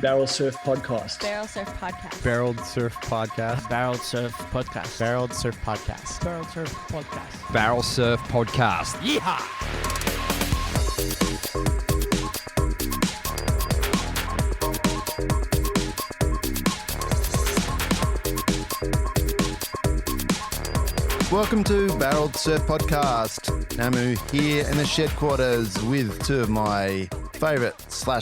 Barrel Surf Podcast. Barrel Surf Podcast. Barreled Surf Podcast. Barreled Surf Podcast. Barreled Surf Podcast. Barreled Surf Podcast. Barrel Surf Podcast. Yeehaw! Welcome to Barreled Surf Podcast. Namu here in the Shedquarters with two of my favourite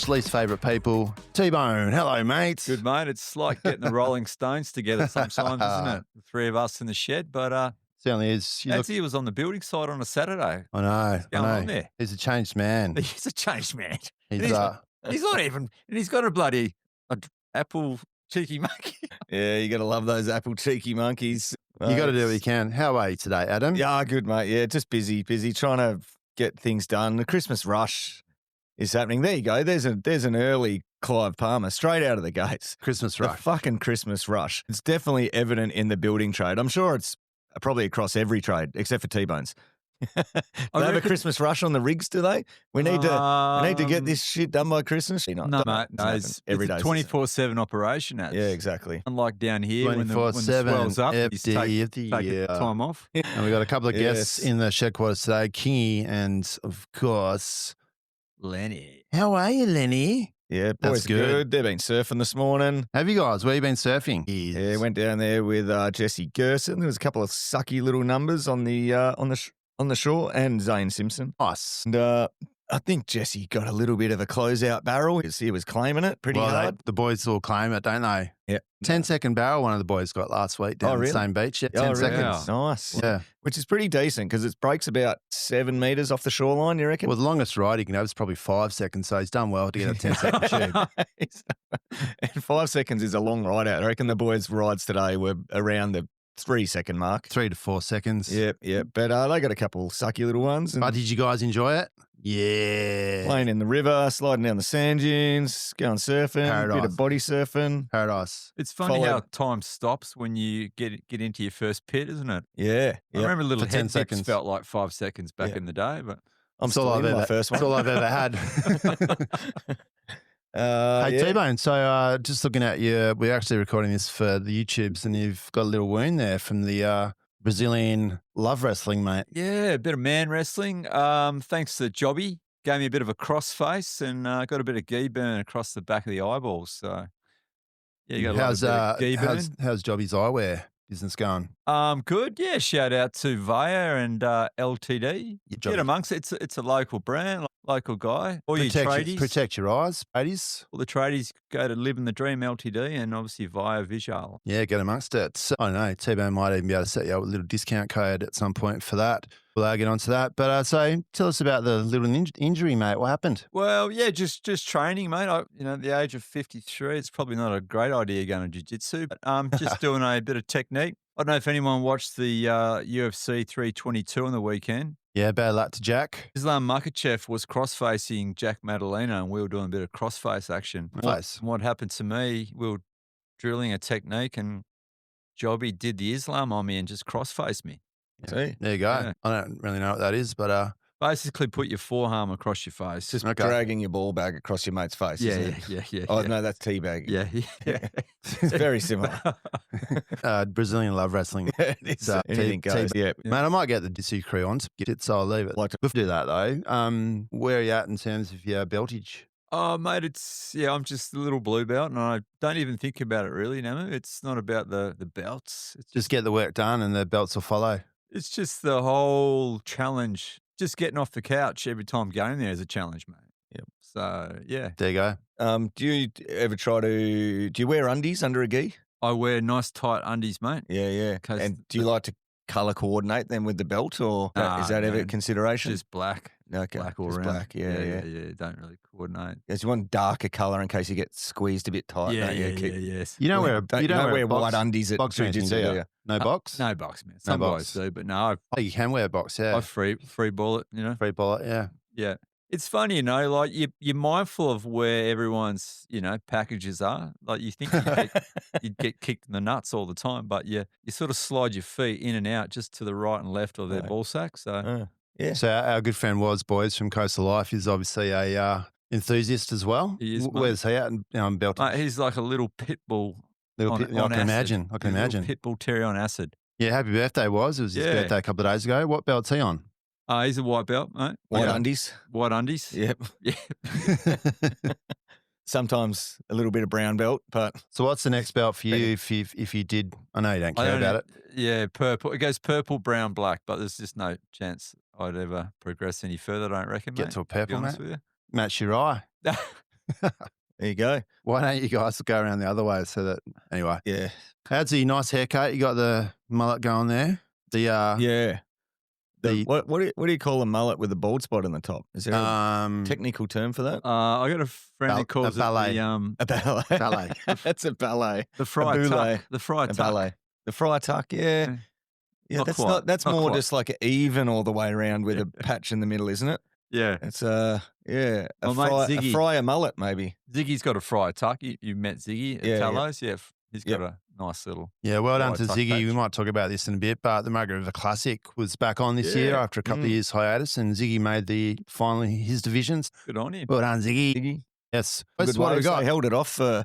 / least favourite people. T-Bone, hello mate. Good, mate. It's like getting the Rolling Stones together sometimes, isn't it? The three of us in the shed. But Certainly is. he was on the building site on a Saturday. I know. What's going on there? He's a changed man. He's a changed man. He's He's not even, and he's got a bloody apple cheeky monkey. Yeah, you got to love those apple cheeky monkeys. You got to do what you can. How are you today, Adam? Yeah, good, mate. Yeah, just busy trying to get things done. The Christmas rush is happening. There you go. There's an early Clive Palmer straight out of the gates. Christmas The rush. fucking Christmas rush. It's definitely evident in the building trade. I'm sure it's probably across every trade except for T-Bones. They have a Christmas rush on the rigs, do they? We need to get this shit done by Christmas. No, mate. No, it's every a day. 24/7 operation. Yeah, exactly. Unlike down here when the 24/7 swell's up, you FD, take time off. And we've got a couple of guests in the Shedquarters today, Kingy and, of course, Lenny. How are you, Lenny? Yeah, That's boys, good. good. They've been surfing this morning. Have you guys? Where you been surfing? Yeah, went down there with Jesse Gerson. There was a couple of sucky little numbers on the shore, and Zane Simpson. Nice. And I think Jesse got a little bit of a closeout barrel. He was claiming it pretty hard. The boys all claim it, don't they? Yeah. 10-second barrel one of the boys got last week down the same beach. Yeah, 10 really? seconds. Nice. Yeah. Which is pretty decent because it breaks about 7 metres off the shoreline, you reckon? Well, the longest ride he can have is probably 5 seconds, so he's done well to get a 10-second tube. And 5 seconds is a long ride out. I reckon the boys' rides today were around the 3-second mark. 3 to 4 seconds. Yep. But they got a couple sucky little ones. And But did you guys enjoy it? Yeah. playing in the river, sliding down the sand dunes, going surfing, a bit Paradise. of body surfing. Paradise. It's funny Follow- how time stops when you get into your first pit, isn't it? Yeah. I remember little For 10 head dips seconds. felt like 5 seconds back Yeah. in the day, but I'm That's all still I've in my ever- first one. That's all I've ever had. Hey, yeah. T-Bone, so just looking at you, we're actually recording this for the YouTubes, and you've got a little wound there from the Brazilian love wrestling, mate. yeah, a bit of man wrestling. Thanks to Jobby, gave me a bit of a cross face and got a bit of gi burn across the back of the eyeballs. So yeah, you got a lot of bit of gi burn. how's Jobby's eyewear business going? Good. Yeah, shout out to Vaya and LTD. Yeah, Get amongst it. It's a local brand, local guy. All your tradies. Protect your eyes, ladies. All the tradies go to Live in the Dream LTD and obviously Via Visual. Yeah, get amongst it. So, I don't know, T-Bone might even be able to set you up with a little discount code at some point for that. We'll get onto that. But so tell us about the little injury, mate. What happened? Well, yeah, just training, mate. At the age of 53, it's probably not a great idea going to jiu-jitsu, but just doing a bit of technique. I don't know if anyone watched the UFC 322 on the weekend. Yeah, bad luck to Jack. Islam Makhachev was cross-facing Jack Madalena, and we were doing a bit of cross-face action. Nice. What happened to me, we were drilling a technique, and Jobby did the Islam on me and just cross-faced me. See? There you go. Yeah. I don't really know what that is, but Basically put your forearm across your face. Just Okay. dragging your ball bag across your mate's face. yeah, isn't yeah, it? yeah, yeah. Oh, yeah. no, that's teabag. Yeah, yeah. It's very similar. Brazilian love wrestling. It's, anything goes. Yeah. Mate, I might get the DC crew on to get it, so I'll leave it. Like to- We'll do that though. Where are you at in terms of your beltage? Oh, mate, I'm just a little blue belt, and I don't even think about it really, Namu. It's not about the belts. It's Just get the work done and the belts will follow. It's just the whole challenge. Just getting off the couch every time going there is a challenge, mate. Yep. So, yeah. There you go. Do you ever do you wear undies under a gi? I wear nice tight undies, mate. Yeah. 'Cause And do you like to colour coordinate them with the belt, or is that ever no, a consideration? Just black. Okay, Black all just around. black, yeah. Don't really coordinate. Yes, you want darker colour in case you get squeezed a bit tight, Yeah, don't you? yes. You don't wear You don't wear box, white undies at box or anything, jiu-jitsu, do do you? you? No box? No box, man. No Some box. guys do, but no, Oh, you can wear a box, yeah. I free ball it, Free bullet, yeah. Yeah. It's funny, like you're mindful of where everyone's, packages are. Like you think you'd get kicked in the nuts all the time, but you sort of slide your feet in and out just to the right and left of their Right. ball sack. So Yeah. So our good friend boys from Coastal Life is obviously a enthusiast as well. He is, mate. Where's he at? Belton. Mate, he's like a little pit bull. Little on pit, I can acid. imagine. I can He's a little imagine. pit bull terrier on acid. Yeah, happy birthday was. It was his Yeah. birthday a couple of days ago. What belt's he on? He's a white belt, mate. White Yeah. undies. White undies. Yep. Yeah. Sometimes a little bit of brown belt, but So what's the next belt for you if you did? I know you don't care about it. Yeah, purple. It goes purple, brown, black, but there's just no chance I'd ever progress any further, I don't reckon, Get mate, to a be purple, honest mate. with Match your eye. you. there you go. Why don't you guys go around the other way so that anyway? Yeah. How's the nice haircut? You got the mullet going there. The Yeah. the- What do you call a mullet with a bald spot in the top? Is there a Mm. technical term for that? I got a friend that calls it ballet. A ballet. Ballet. That's a ballet. the fry boulé. tuck. The fry A tuck. ballet. The fry tuck, yeah. Yeah, Not that's quite, not. That's not more quite. just like an even all the way around with a patch in the middle, isn't it? Yeah. It's a Well, mate, a Ziggy- fryer mullet maybe. Ziggy's got a fry tuck. You met Ziggy at Yeah, yeah. Tallows. Yeah. He's got Yep. a nice little. Yeah, well done Right, to tuck Ziggy. We patch. might talk about this in a bit, but the Margaret River Classic was back on this year Yeah. after a couple of Mm. years hiatus, and Ziggy made finally his divisions. Good on him. Well done, Ziggy. Ziggy. Yes. Good That's what we waves. got. They held it off for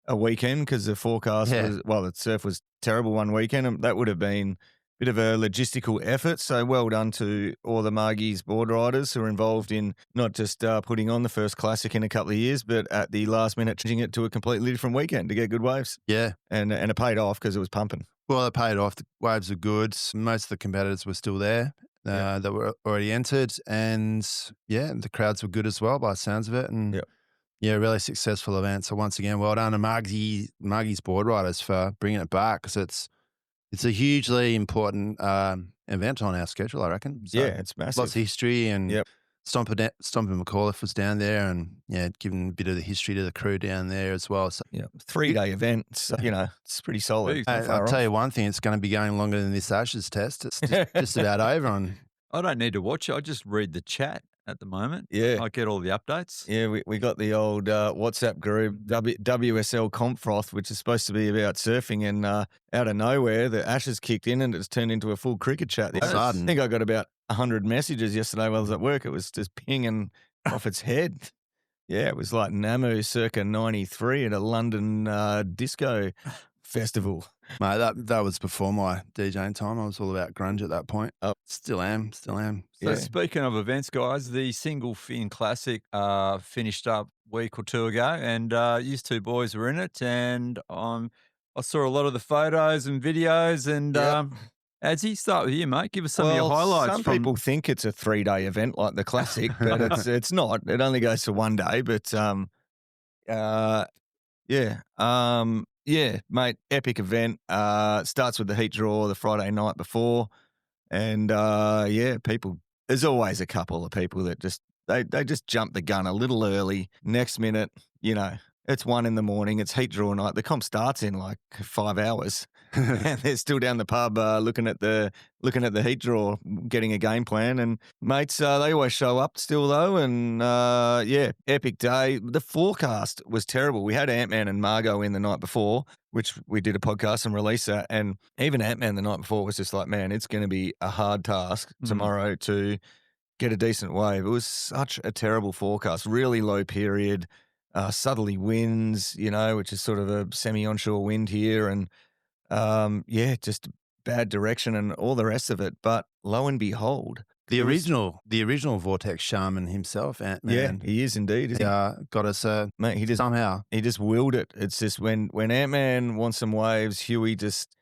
a weekend because the forecast Yeah. was, the surf was terrible one weekend, and that would have been a bit of a logistical effort. So well done to all the Margie's board riders who are involved in not just putting on the first classic in a couple of years, but at the last minute changing it to a completely different weekend to get good waves. Yeah. And it paid off because it was pumping. Well, it paid off. The waves were good. Most of the competitors were still there that were already entered. And yeah, the crowds were good as well by the sounds of it. And Yep. yeah, really successful event. So once again, well done to Margie's board riders for bringing it back because it's a hugely important event on our schedule, I reckon. So Yeah, it's massive. lots of history and Yep. Stompin McAuliffe was down there and yeah, giving a bit of the history to the crew down there as well. So 3-day event. So, it's pretty solid. Big. Not far I'll tell off. you one thing, it's going to be going longer than this Ashes test. It's just about over on. I don't need to watch it. I just read the chat at the moment. Yeah. I get all the updates. Yeah, we got the old WhatsApp group, WSL Comp Froth, which is supposed to be about surfing, and out of nowhere, the Ashes kicked in and it's turned into a full cricket chat. All of a I sudden. think I got about 100 messages yesterday while I was at work. It was just pinging off its head. Yeah, it was like Namu circa 93 at a London disco festival. Mate, that was before my DJing time. I was all about grunge at that point. Oh. Still am. So Yeah. speaking of events, guys, the Single Fin Classic finished up a week or two ago, and you two boys were in it, and I saw a lot of the photos and videos. And Yep. Adsy, start with you, mate. Give us some of your highlights. Some people think it's a 3-day event like the Classic, but it's not. It only goes for 1 day. But yeah, mate, epic event. Starts with the heat draw the Friday night before, and people. There's always a couple of people that just they just jump the gun a little early. Next minute, it's 1 a.m. It's heat draw night. The comp starts in like 5 hours, and they're still down the pub looking at the heat draw, getting a game plan. And mates, they always show up still though. And epic day. The forecast was terrible. We had Ant-Man and Margot in the night before, which we did a podcast and released that. And even Ant-Man the night before was just like, man, it's going to be a hard task tomorrow to get a decent wave. It was such a terrible forecast. Really low period. Southerly winds, which is sort of a semi-onshore wind here, and just bad direction and all the rest of it. But lo and behold, The original Vortex shaman himself, Ant-Man. he is indeed. Isn't he? Got us Mate, he just willed it. It's just when Ant-Man wants some waves, Huey just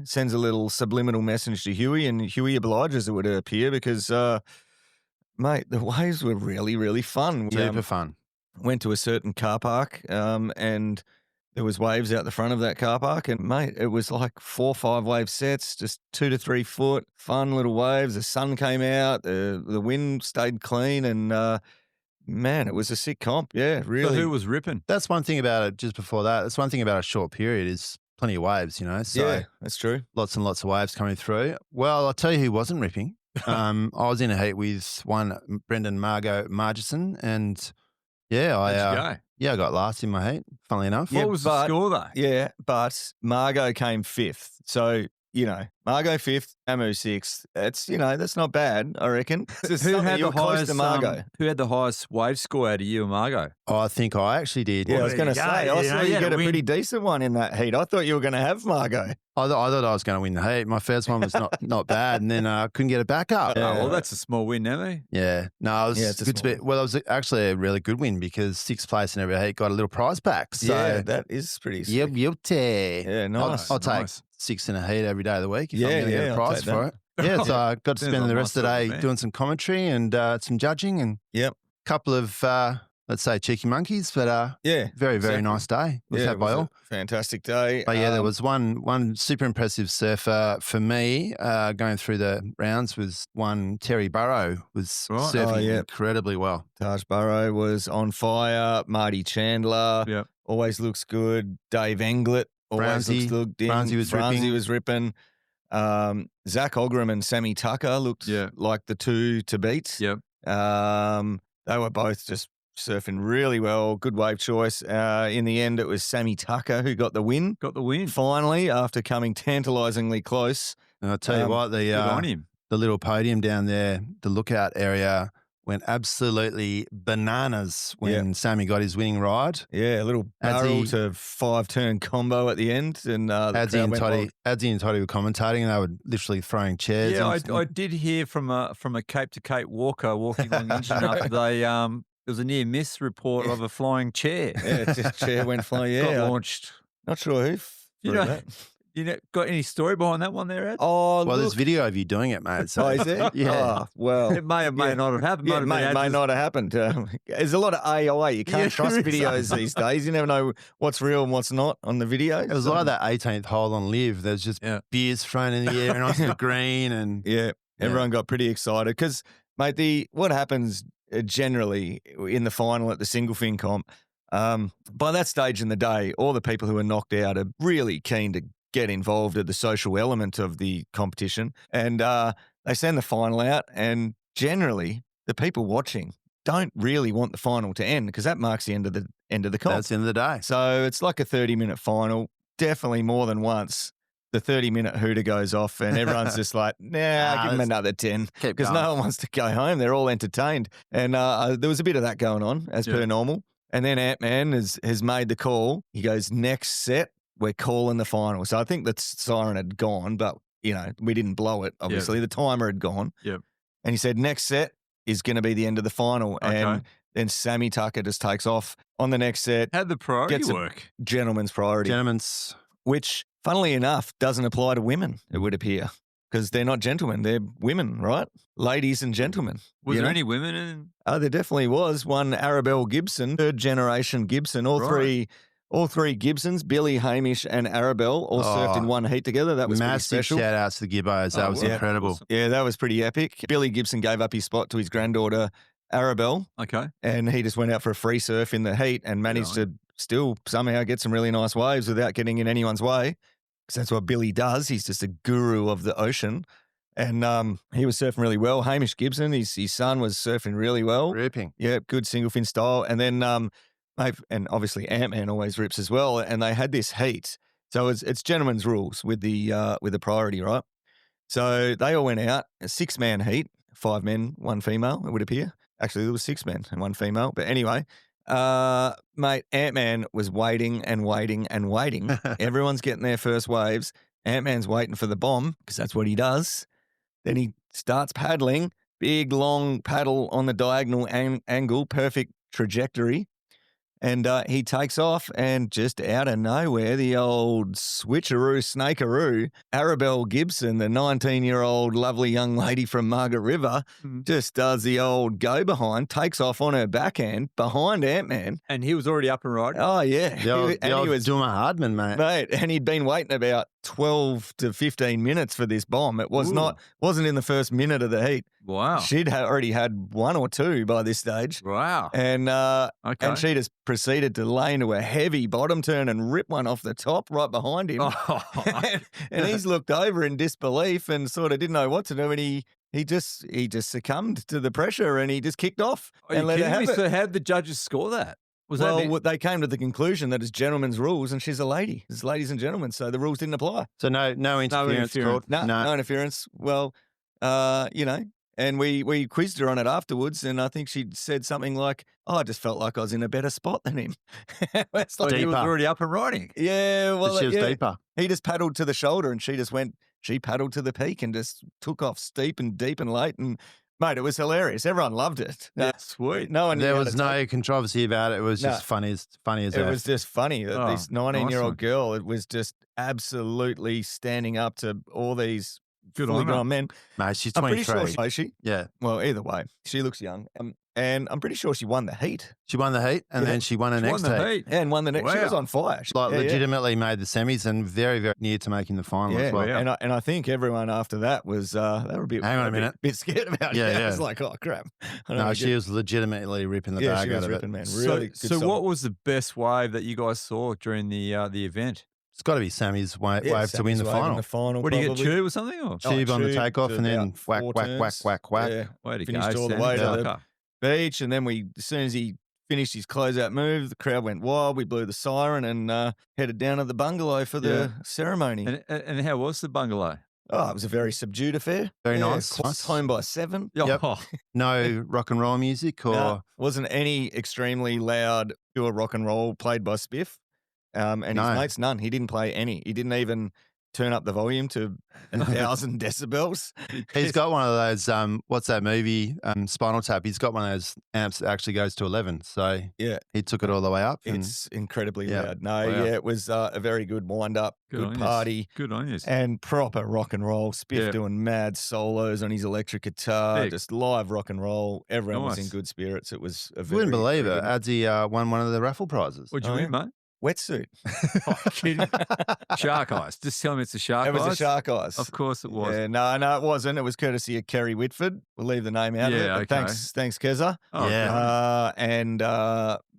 sends a little subliminal message to Huey, and Huey obliges, it would appear, because mate, the waves were really, really fun. super fun. Went to a certain car park, and there was waves out the front of that car park, and mate, it was like 4 or 5 wave sets, just 2 to 3 foot, fun little waves. The sun came out, the wind stayed clean, and man, it was a sick comp. Yeah, So really. who was ripping? That's one thing about it. Just before that, that's one thing about a short period is plenty of waves. So yeah, that's true. lots and lots of waves coming through. Well, I'll tell you who wasn't ripping. I was in a heat with one Brendan Margison, and I got last in my heat. Funnily enough, What was the score though? Yeah, but Margot came 5th. So Margot 5th, Amu 6th. That's, that's not bad, I reckon. It's Who something had you the were close highest to Margot. Who had the highest wave score out of you and Margot? Oh, I think I actually did. Yeah, I was going to say, I saw you had get a a win. pretty decent one in that heat. I thought you were going to have Margot. I thought I was going to win the heat. My first one was not bad, and then I couldn't get it back up. Oh, well, that's a small win, Emmy. Yeah. No, it was Yeah, it's a good to small be. Well, it was actually a really good win because 6th place in every heat got a little prize back. So, Yeah, that is pretty sweet. yep. Yeah, nice. I'll take Nice. 6 in a heat every day of the week if I'm Yeah, going to get yeah, a I'll prize take for that. it. Yeah, so I got to Sounds spend like the my rest of the sort of day event. doing some commentary and some judging and Yep. a couple of, let's say, cheeky monkeys, but Yeah. very, very exactly. nice day. Was Yeah, had it by was all. a fantastic day. But yeah, there was one super impressive surfer for me going through the rounds was one Terry Burrow was Right. surfing Oh, yeah. incredibly well. Taj Burrow was on fire. Marty Chandler Yeah. always looks good. Dave Englert always Brownsy- looks good. Brownsy was ripping. was ripping. Zach Ogram and Sammy Tucker looked Yeah. like the two to beat. Yep. They were both just surfing really well. Good wave choice. In the end, it was Sammy Tucker who got the win. Got the win. Finally, after coming tantalisingly close. And I'll tell you what, Good on the him. little podium down there, the lookout area went absolutely bananas when Sammy got his winning ride. Yeah, a little Adzi- barrel to 5-turn combo at the end. And the Adzi crowd and went wild. Toddy were commentating and they were literally throwing chairs. Yeah, and I did hear from a Cape to Cape walker walking along the engine after they there was a near miss report of a flying chair. Yeah, just chair went flying. Yeah, Got I'm launched. not sure who. You threw know, that. got any story behind that one there, Ed? Oh, well, there's look. video of you doing it, mate. So Oh, is there? Yeah. Oh, well. It may or may yeah. not have happened. Yeah, Might have been may Ad's- not have happened. There's a lot of AI. You can't Yeah, trust there is. videos these days. You never know what's real and what's not on the video. It was like that 18th hole on Live. There's just Yeah. beers thrown in the air and onto the green. And Yeah, everyone got pretty excited because, mate, what happens generally in the final at the single fin comp, by that stage in the day, all the people who are knocked out are really keen to get involved at the social element of the competition. And they send the final out, and generally the people watching don't really want the final to end because that marks the end of the comp. that's the end of the day. So it's like a 30-minute final. Definitely more than once. The 30-minute hooter goes off and everyone's just like, give them let's another 10 keep because going. no one wants to go home. They're all entertained. And there was a bit of that going on as per normal. And then Ant-Man has made the call. He goes, next set, we're calling the final. So I think the siren had gone, but, we didn't blow it, obviously. The timer had gone. Yep. And he said, next set is going to be the end of the final. Okay. And then Sammy Tucker just takes off on the next set. How'd the priority Gets a- work? Gentleman's priority, Gentlemen's. which, funnily enough, doesn't apply to women, it would appear, because they're not gentlemen. They're women, right? Ladies and gentlemen. Was you there know? any women in? Oh, there definitely was. One Arabelle Gibson, third generation Gibson. All three Gibsons, Billy, Hamish, and Arabelle, all surfed in one heat together. That was pretty Massive special. shout outs to the Gibbos. That Oh, was wow. incredible. Awesome. Yeah, that was pretty epic. Billy Gibson gave up his spot to his granddaughter, Arabelle, Okay. and he just went out for a free surf in the heat and managed Right. to still somehow get some really nice waves without getting in anyone's way. Because that's what Billy does. He's just a guru of the ocean. And he was surfing really well. Hamish Gibson, his son, was surfing really well. Ripping. Yeah, good single fin style. And then, and obviously Ant-Man always rips as well. And they had this heat. So it's gentlemen's rules with the priority, right? So they all went out, a 6-man heat, 5 men, 1 female, it would appear. Actually, there was 6 men and 1 female. But anyway, mate, Ant-Man was waiting and waiting and waiting. Everyone's getting their first waves. Ant-Man's waiting for the bomb because that's what he does. Then he starts paddling, big, long paddle on the diagonal angle, perfect trajectory. And he takes off and just out of nowhere, the old switcheroo, snakeroo, Arabelle Gibson, the 19-year-old lovely young lady from Margaret River, just does the old go behind, takes off on her backhand behind Ant-Man. And he was already up and riding. Oh, yeah. The old, And he was Duma Hardman, mate. Mate, and he'd been waiting about 12 to 15 minutes for this bomb. It was wasn't in the first minute of the heat. Wow. She'd already had 1 or 2 by this stage. Wow. And Okay. and she just proceeded to lay into a heavy bottom turn and rip one off the top right behind him. Oh. and he's looked over in disbelief and sort of didn't know what to do. And he just succumbed to the pressure and he just kicked off Are and you let her kidding have me? it. So how'd the judges score that? Was that it? well, they came to the conclusion that it's gentlemen's rules and she's a lady. It's ladies and gentlemen, so the rules didn't apply. So no interference interference. called. No interference. Well, and we quizzed her on it afterwards, and I think she said something like, "Oh, I just felt like I was in a better spot than him." It's like, He was Deeper. already up and riding. yeah, well, she was yeah. deeper. He just paddled to the shoulder, and she paddled to the peak and just took off steep and deep and late. And mate, it was hilarious. Everyone loved it. Yeah, sweet. No one. There knew how was to no controversy about it. It was just funny as It ever. was just funny that Oh, this 19-year-old nice one. girl, it was just absolutely standing up to all these Good fully on her. grown men. Mate, she's I'm pretty 23. sure she. Yeah. Well, either way, she looks young, and I'm pretty sure she won the heat She won the heat and Yeah. then she won the She won next the heat. heat. and won the next. She was Wow. on fire. Like Yeah, yeah. legitimately made the semis and very, very near to making the final Yeah, as well. yeah. and I think everyone after that was they were a bit. Hang on a bit- minute. bit scared about it. Yeah, I yeah. was like, oh crap. I don't No, wanna she get- was legitimately ripping the yeah, bag she out was of ripping, it. man. So, Really. so good what song. was the best wave that you guys saw during the event? It's got to be Sammy's wave Yeah, to win Sammy's the wave in final. the final. What do you get, probably. tube or something? Or? Tube on the tube takeoff to and then about whack, 4 whack, whack, turns. whack, whack. Yeah. Way to Finished go, all the Sammy. way to Good the- luck. Beach, and then as soon as he finished his closeout move, the crowd went wild. We blew the siren and headed down to the bungalow for the ceremony. And how was the bungalow? Oh, it was a very subdued affair. Very Yeah, nice. close home by 7. Yep. Oh, No rock and roll music or No, wasn't any extremely loud pure rock and roll played by Spiff. And his No. mates, none. He didn't play any. He didn't even turn up the volume to 1,000 decibels. he's got one of those, what's that movie, Spinal Tap. He's got one of those amps that actually goes to 11. So Yeah. he took it all the way up. And It's incredibly Yeah. loud. No, Wow. yeah, it was a very good wind-up, Good on good yous. party. good on you. And proper rock and roll. Spiff Yeah. doing mad solos on his electric guitar, Sick. just live rock and roll. Everyone was in Nice. good spirits. It was a you very, wouldn't believe very it. good Adzi won one of the raffle prizes. What'd you Oh, win, mate? wetsuit. Oh, kidding. Shark eyes. Just tell me it's a shark It was eyes. a shark eyes. Of course it was. Yeah, no, it wasn't. It was courtesy of Kerry Whitford. We'll leave the name out of it. Yeah, But okay. thanks, Keza. Oh, Yeah. And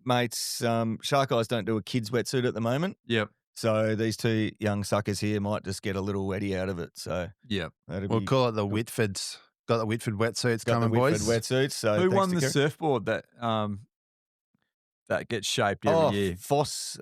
mates, shark eyes don't do a kids wetsuit at the moment. Yep. So these two young suckers here might just get a little wetty out of it. So Yep. that'll We'll be call it the Whitfords. Got the Whitford wetsuits got coming, the Whitford boys. wetsuits. So Who thanks won to the Kerry. surfboard that gets shaped every year? Foss,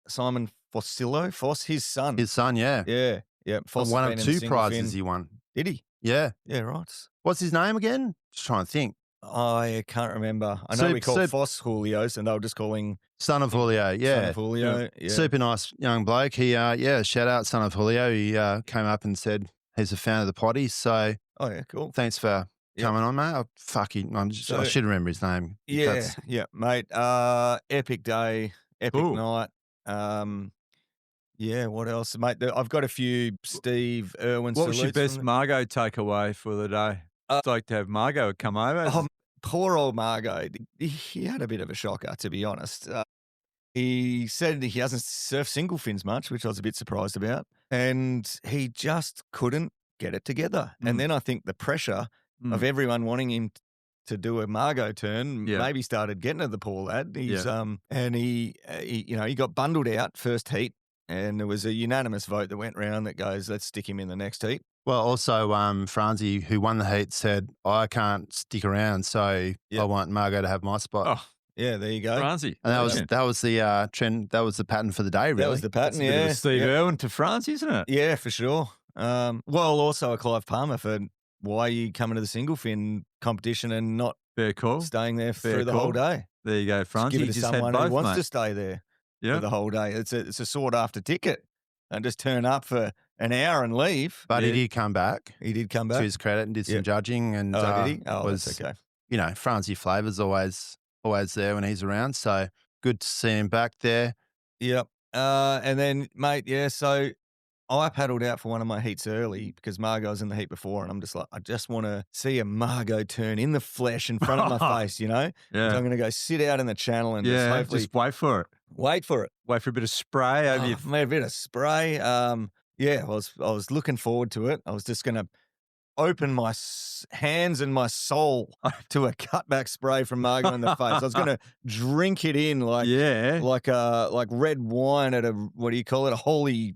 Simon Fossillo, Foss, his son. His son, yeah. Yeah. Foss has One been of in the 2 single prizes fin. he won. Did he? Yeah. Yeah, right. What's his name again? Just trying to think. I can't remember. I know we call Soup- Foss Julios, and they were just calling Son of Julio, yeah. Son of Julio. Yeah. Super nice young bloke. He, shout out Son of Julio. He came up and said he's a fan of the potty. So Oh, yeah, cool. thanks for Yeah. coming on, mate. I So- should remember his name. Yeah, That's- yeah, mate. Epic day, epic Cool. night. Yeah, what else, mate? I've got a few Steve Irwin. What was your salutes best from Margot takeaway for the day? I'd like to have Margot come over. Oh, poor old Margot. He had a bit of a shocker, to be honest. He said he hasn't surfed single fins much, which I was a bit surprised about, and he just couldn't get it together. Mm. And then I think the pressure of everyone wanting him to do a Margot turn Yeah. maybe started getting to the poor lad. He's Yeah. and he got bundled out first heat, and there was a unanimous vote that went round that goes, let's stick him in the next heat. Well, also, Franzi, who won the heat, said, I can't stick around, so Yeah. I want Margot to have my spot. Oh, Yeah, there you go. Francie. And that was Yeah. the trend. That was the pattern for the day, really. That was the That's pattern. a bit of Yeah, a Steve yeah. Irwin to Francie, isn't it? Yeah, for sure. Well, also a Clive Palmer for why are you coming to the single fin competition and not Fair call. staying there Fair through the call. whole day. There you go, Just Francie. give You it to just had someone both, who wants mate. to stay there Yeah. for the whole day. It's a sought after ticket, and just turn up for an hour and leave. But he Yeah. did come back, He did come to back. his credit, and did some Yeah. judging. And Oh, did he? Oh, was, that's okay. Franzi Flavor's always there when he's around. So good to see him back there. Yep. And then, mate, yeah, so I paddled out for one of my heats early because Margot was in the heat before, and I'm just like, I just want to see a Margot turn in the flesh in front of my face, you know? So Yeah. I'm going to go sit out in the channel and just Yeah. hopefully Just wait for it. wait for it. Wait for a bit of spray over your. Made a bit of spray. Yeah, I was looking forward to it. I was just going to open my hands and my soul to a cutback spray from Margot in the face. I was going to drink it in like Yeah. like red wine at a, what do you call it, a holy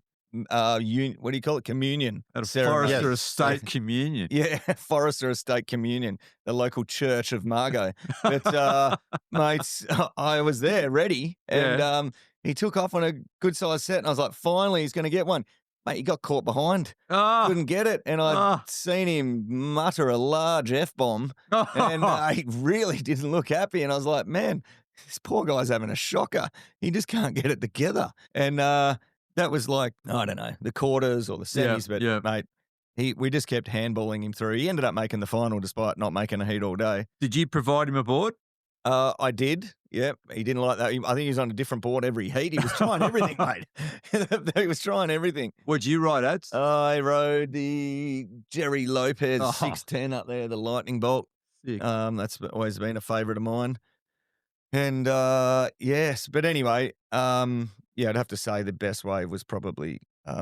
what do you call it? Communion. At a ceremony. Forester Yes. Estate communion. Yeah, Forester Estate Communion, the local church of Margot. But, mates, I was there ready, and he took off on a good-sized set, and I was like, finally, he's going to get one. Mate, he got caught behind. Ah, Couldn't get it, and I'd seen him mutter a large F-bomb, and he really didn't look happy, and I was like, man, this poor guy's having a shocker. He just can't get it together. And that was like, I don't know, the quarters or the semis, but, mate, we just kept handballing him through. He ended up making the final despite not making a heat all day. Did you provide him a board? I did. Yep. He didn't like that. I think he was on a different board every heat. He was trying everything, mate. He was trying everything. What'd you ride, Ads? I rode the Jerry Lopez 610 up there, the lightning bolt. Sick. That's always been a favourite of mine. And yes, but anyway, I'd have to say the best wave was probably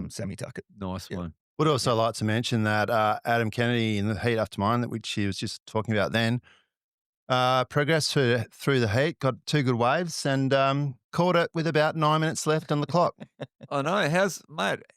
Sammy Tuckett. Nice one. Would also like to mention that Adam Kennedy in the heat after mine, which he was just talking about then, progressed through the heat, got 2 good waves, and caught it with about 9 minutes left on the clock. I know.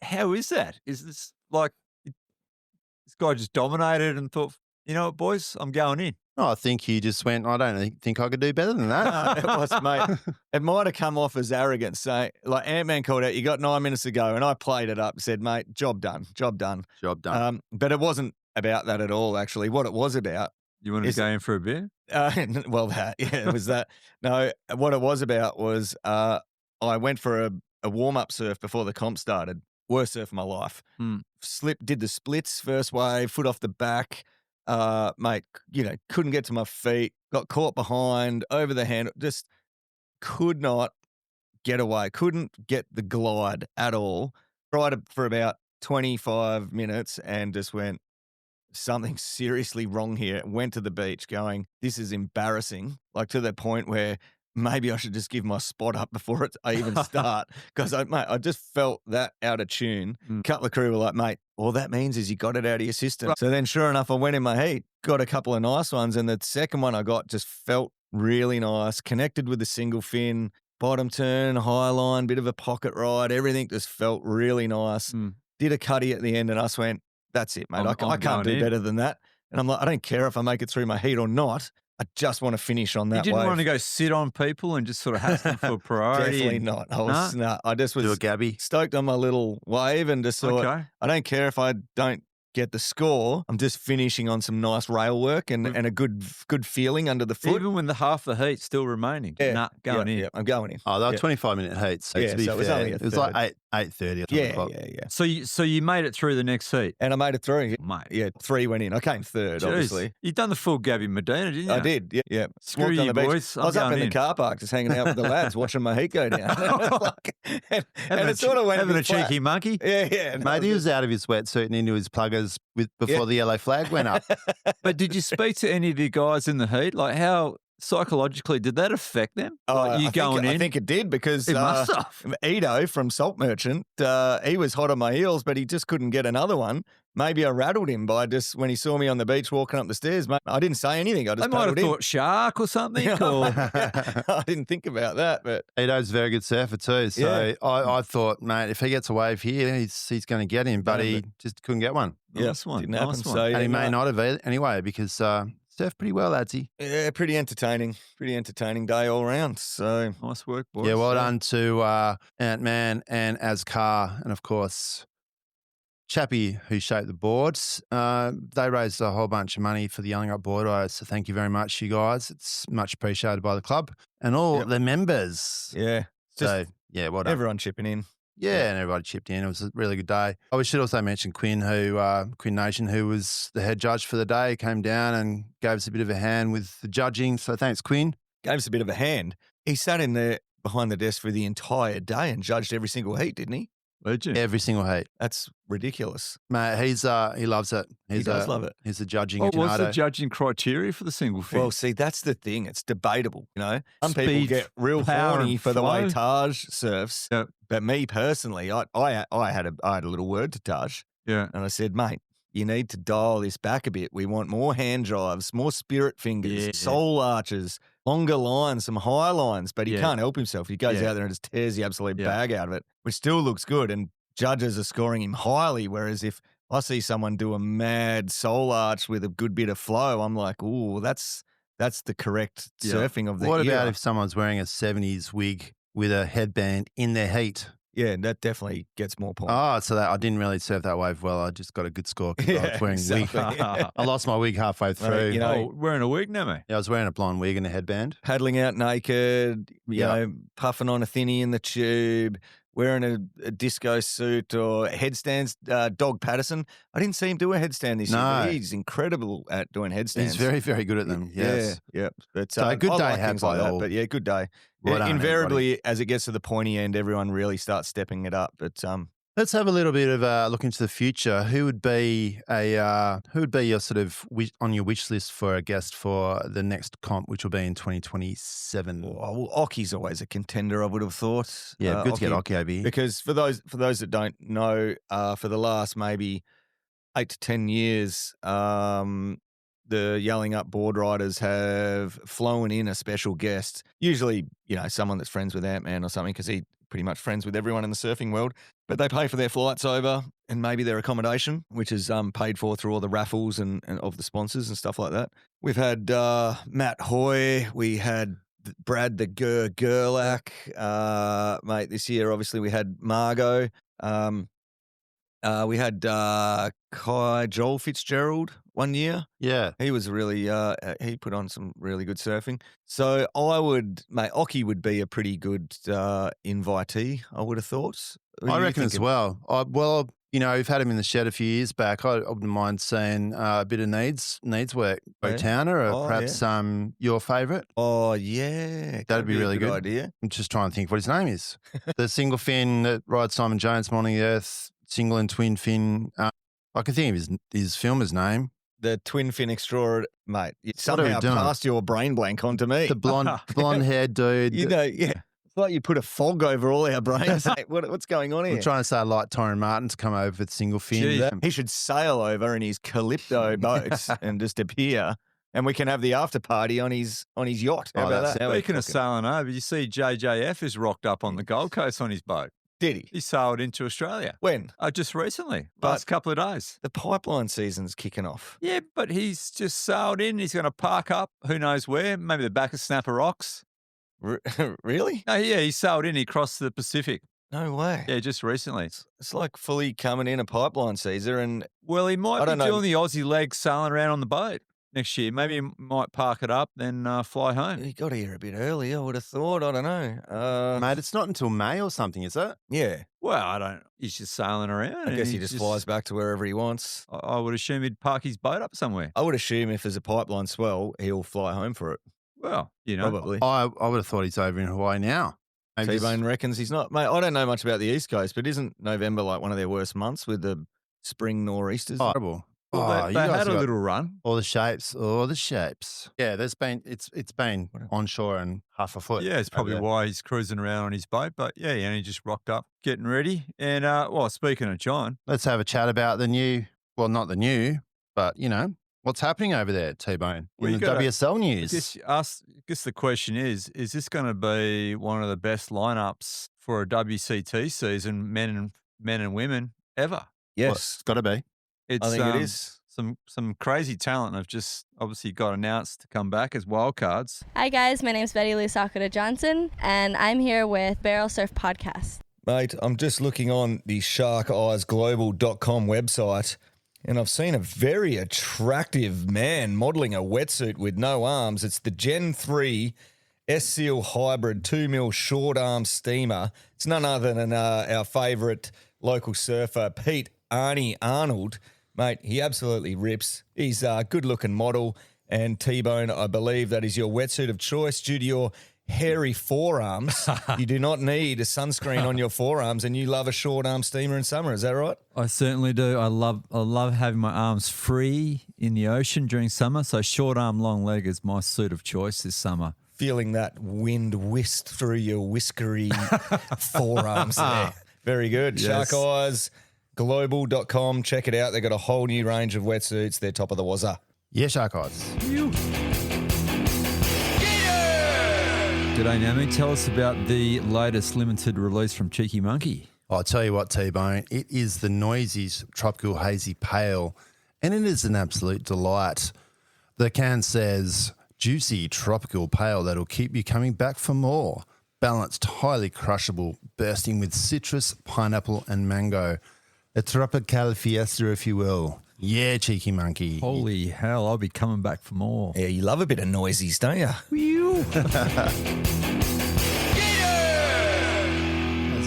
How is that? Is this like this guy just dominated and thought, you know what, boys, I'm going in? No, I think he just went, I don't think I could do better than that. It was, mate. It might have come off as arrogance, saying, like Ant-Man called out, you got 9 minutes to go, and I played it up and said, mate, job done. Job done. But it wasn't about that at all, actually. What it was about. You wanted to go in for a beer? It was that. No, what it was about was I went for a warm-up surf before the comp started. Worst surf of my life. Did the splits first wave, foot off the back. Mate, couldn't get to my feet, got caught behind, over the hand, just could not get away, couldn't get the glide at all. Tried it for about 25 minutes and just went, something seriously wrong here. Went to the beach going, this is embarrassing, like to the point where maybe I should just give my spot up before I even start, because I just felt that out of tune. A couple of crew were like, mate, all that means is you got it out of your system. So then sure enough, I went in my heat, got a couple of nice ones, and the second one I got just felt really nice, connected with the single fin, bottom turn, high line, bit of a pocket ride, everything just felt really nice. Did a cutty at the end, and I just went, that's it, mate. I can't do better than that. And I'm like, I don't care if I make it through my heat or not. I just want to finish on that wave. You didn't want to go sit on people and just sort of hassle them for priority? Definitely not. I just was Do a Gabby. stoked on my little wave and just thought, I don't care if I don't get the score. I'm just finishing on some nice rail work and a good feeling under the foot. Even when the half the heat still remaining? Going in. Yeah, I'm going in. Oh, they were 25-minute heats. So to be so it was fair, only a it was third. like 8:30 or something. Yeah. So you made it through the next heat? And I made it through. Mate. Yeah, 3 went in. I came third, Jeez. obviously. You've done the full Gabby Medina, didn't you? I did, yeah. Screw Walked on you, the beach. boys. I was up going in the car park just hanging out with the lads, watching my heat go down. and it sort of went having a flat. cheeky monkey? Yeah. Mate, he was out of his wetsuit and into his pluggers before the yellow flag went up. But did you speak to any of the guys in the heat? Like how psychologically did that affect them? Like you going in? I think it did because It must have. Edo from Salt Merchant, he was hot on my heels, but he just couldn't get another one. Maybe I rattled him by just when he saw me on the beach walking up the stairs. Mate, I didn't say anything. I just They might have paddled in. thought shark or something. Or... I didn't think about that, but Edo's a very good surfer too. So Yeah. I thought, mate, if he gets a wave here, he's going to get him, but he just couldn't get one. Nice one. didn't happen. Nice one. So, And he may no. not have anyway because surfed pretty well, ladsy. Yeah, pretty entertaining day all round. So Nice work, boys. Yeah, well done to Ant-Man and Azkar, and of course, Chappie, who shaped the boards. They raised a whole bunch of money for the Young Up board riders, so thank you very much, you guys. It's much appreciated by the club and all the members. yeah, So, yeah, well done. everyone chipping in. Yeah, and everybody chipped in. It was a really good day. Oh, we should also mention Quinn, Quinn Nation, who was the head judge for the day, came down and gave us a bit of a hand with the judging. So thanks, Quinn. Gave us a bit of a hand. He sat in there behind the desk for the entire day and judged every single heat, didn't he? Legend. Every single heat. That's ridiculous. Mate, he loves it. He does love it. He's a judging What was the aficionado. judging criteria for the single fin? Well, see, that's the thing. It's debatable, Some people Speed, get real power horny and for the way flow. Taj surfs. Yep. But me personally, I had a little word to Taj, yeah. and I said, mate, you need to dial this back a bit. We want more hand drives, more spirit fingers, Yeah. soul arches, longer lines, some high lines. But he Yeah. can't help himself. He goes Yeah. out there and just tears the absolute Yeah. bag out of it, which still looks good. And judges are scoring him highly. Whereas if I see someone do a mad soul arch with a good bit of flow, I'm like, ooh, that's the correct surfing of the What era. about if someone's wearing a 70s wig with a headband in their heat? Yeah, that definitely gets more points. Oh, so that I didn't really surf that wave well. I just got a good score because I was wearing exactly. wig. I lost my wig halfway through. you know, wearing a wig now, mate. Yeah, I was wearing a blonde wig and a headband. Paddling out naked, you know, puffing on a thinny in the tube, wearing a disco suit or headstands. Dog Patterson, I didn't see him do a headstand this year, but he's incredible at doing headstands. He's very, very good at them. Yes. Yeah. But So a good I day like had things like by that. all. But yeah, good day. Well done, Invariably, as it gets to the pointy end, everyone really starts stepping it up. But Let's have a little bit of a look into the future. Who would be your sort of on your wish list for a guest for the next comp, which will be in 2027? well, Oki's always a contender, I would have thought. Yeah, good to get Oki over here. Because for those that don't know, for the last maybe 8 to 10 years, the Yelling Up board riders have flown in a special guest, usually, you know, someone that's friends with Ant-Man or something, because he's pretty much friends with everyone in the surfing world. But they pay for their flights over and maybe their accommodation, which is paid for through all the raffles and of the sponsors and stuff like that. We've had Matt Hoy. We had Brad the Gerlach. Mate, this year, obviously, we had Margot. We had Joel Fitzgerald one year. Yeah. He was really, he put on some really good surfing. So Oki would be a pretty good invitee, I would have thought. I reckon as well. Well, you know, we've had him in the shed a few years back. I wouldn't mind seeing a bit of needs work. Botowner, or perhaps your favourite. Oh, yeah. That'd be really a good good. idea. I'm just trying to think what his name is. The single fin that rides Simon Jones, Morning Earth, single and twin fin. I can think of his filmer's name. The twin fin extraordinary, mate. You What are we somehow doing? passed your brain blank onto me. The blonde haired dude. You know, yeah. It's like you put a fog over all our brains. Hey, what's going on here? We're trying to say like Torrin Martin to come over with single fin. Gee. He should sail over in his Calypso boat and just appear, and we can have the after party on his yacht. How about that? Speaking of sailing over, you see JJF is rocked up on the Gold Coast on his boat. Did he? He sailed into Australia. When? Just recently, But- last couple of days. The pipeline season's kicking off. Yeah, but he's just sailed in. He's going to park up, who knows where, maybe the back of Snapper Rocks. Really? No, yeah, he sailed in. He crossed the Pacific. No way. Yeah, just recently. It's like fully coming in a pipeline season, and Well, he I might be don't know. doing the Aussie leg sailing around on the boat next year. Maybe he might park it up, then fly home. he got here a bit early, I would have thought. I don't know. Mate, it's not until May or something, is it? Yeah. Well, I don't. He's just sailing around. I and guess he just flies back to wherever he wants. I would assume he'd park his boat up somewhere. I would assume if there's a pipeline swell, he'll fly home for it. Well, you know, Probably. I would have thought he's over in Hawaii now. Maybe T-Bone reckons he's not. Mate, I don't know much about the East Coast, but isn't November like one of their worst months with the spring nor'easters? horrible. well, you they guys had a got little run. all the shapes. Yeah, it's been onshore and half a foot. Yeah, it's probably over why he's cruising around on his boat. But yeah, he only just rocked up, getting ready. And well, speaking of John, Let's have a chat about the new. Well, not the new, but you know what's happening over there, T-Bone. Well, In you the gotta- WSL I news. guess the question is this going to be one of the best lineups for a WCT season, men and women ever? Well, Yes. it's got to be. It's, I think it is. Some crazy talent have just obviously got announced to come back as wildcards. Hi guys, my name's Betty Lou Sakura Johnson, and I'm here with Barrel Surf Podcast. Mate, I'm just looking on the sharkeyesglobal.com website, and I've seen a very attractive man modelling a wetsuit with no arms. It's the Gen 3 S-Seal Hybrid 2mm short arm steamer. It's none other than our favourite local surfer, Pete Arnie Arnold. Mate, he absolutely rips. He's a good-looking model, and T-Bone, I believe that is your wetsuit of choice due to your hairy forearms. You do not need a sunscreen on your forearms, and you love a short arm steamer in summer. Is that right? I certainly do. I love having my arms free in the ocean during summer. So short arm, long leg is my suit of choice this summer. Feeling that wind whisk through your whiskery forearms there. Very good. Yes. Sharkeyesglobal.com. Check it out. They've got a whole new range of wetsuits. They're top of the wazza. Yeah, Shark Eyes. G'day, Naomi. Tell us about the latest limited release from Cheeky Monkey. I'll tell you what, T-Bone, it is the Noisys Tropical Hazy Pale, and it is an absolute delight. The can says, juicy tropical pale that'll keep you coming back for more. Balanced, highly crushable, bursting with citrus, pineapple and mango. A tropical fiesta, if you will. Yeah, cheeky monkey. Holy hell, I'll be coming back for more. Yeah, you love a bit of Noisies, don't you? As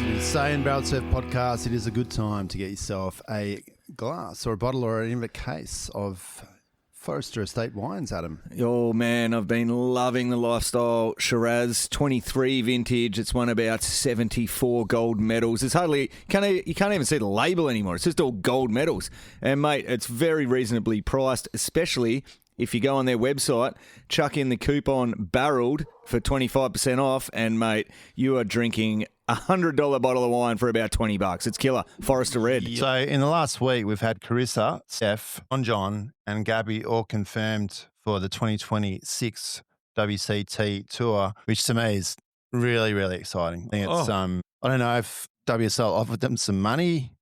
we say in Barrel Surf Podcast, it is a good time to get yourself a glass or a bottle or an infinite case of Forester Estate wines, Adam. Oh, man, I've been loving the Lifestyle Shiraz 23 vintage. It's won about 74 gold medals. It's hardly, you can't even see the label anymore. It's just all gold medals. And, mate, it's very reasonably priced, especially if you go on their website, chuck in the coupon barreled for 25% off, and, mate, you are drinking a $100 bottle of wine for about $20. It's killer. Forester Red. So in the last week, we've had Carissa, Steph, John, and Gabby all confirmed for the 2026 WCT tour, which to me is really, really exciting. I think it's, I don't know if WSL offered them some money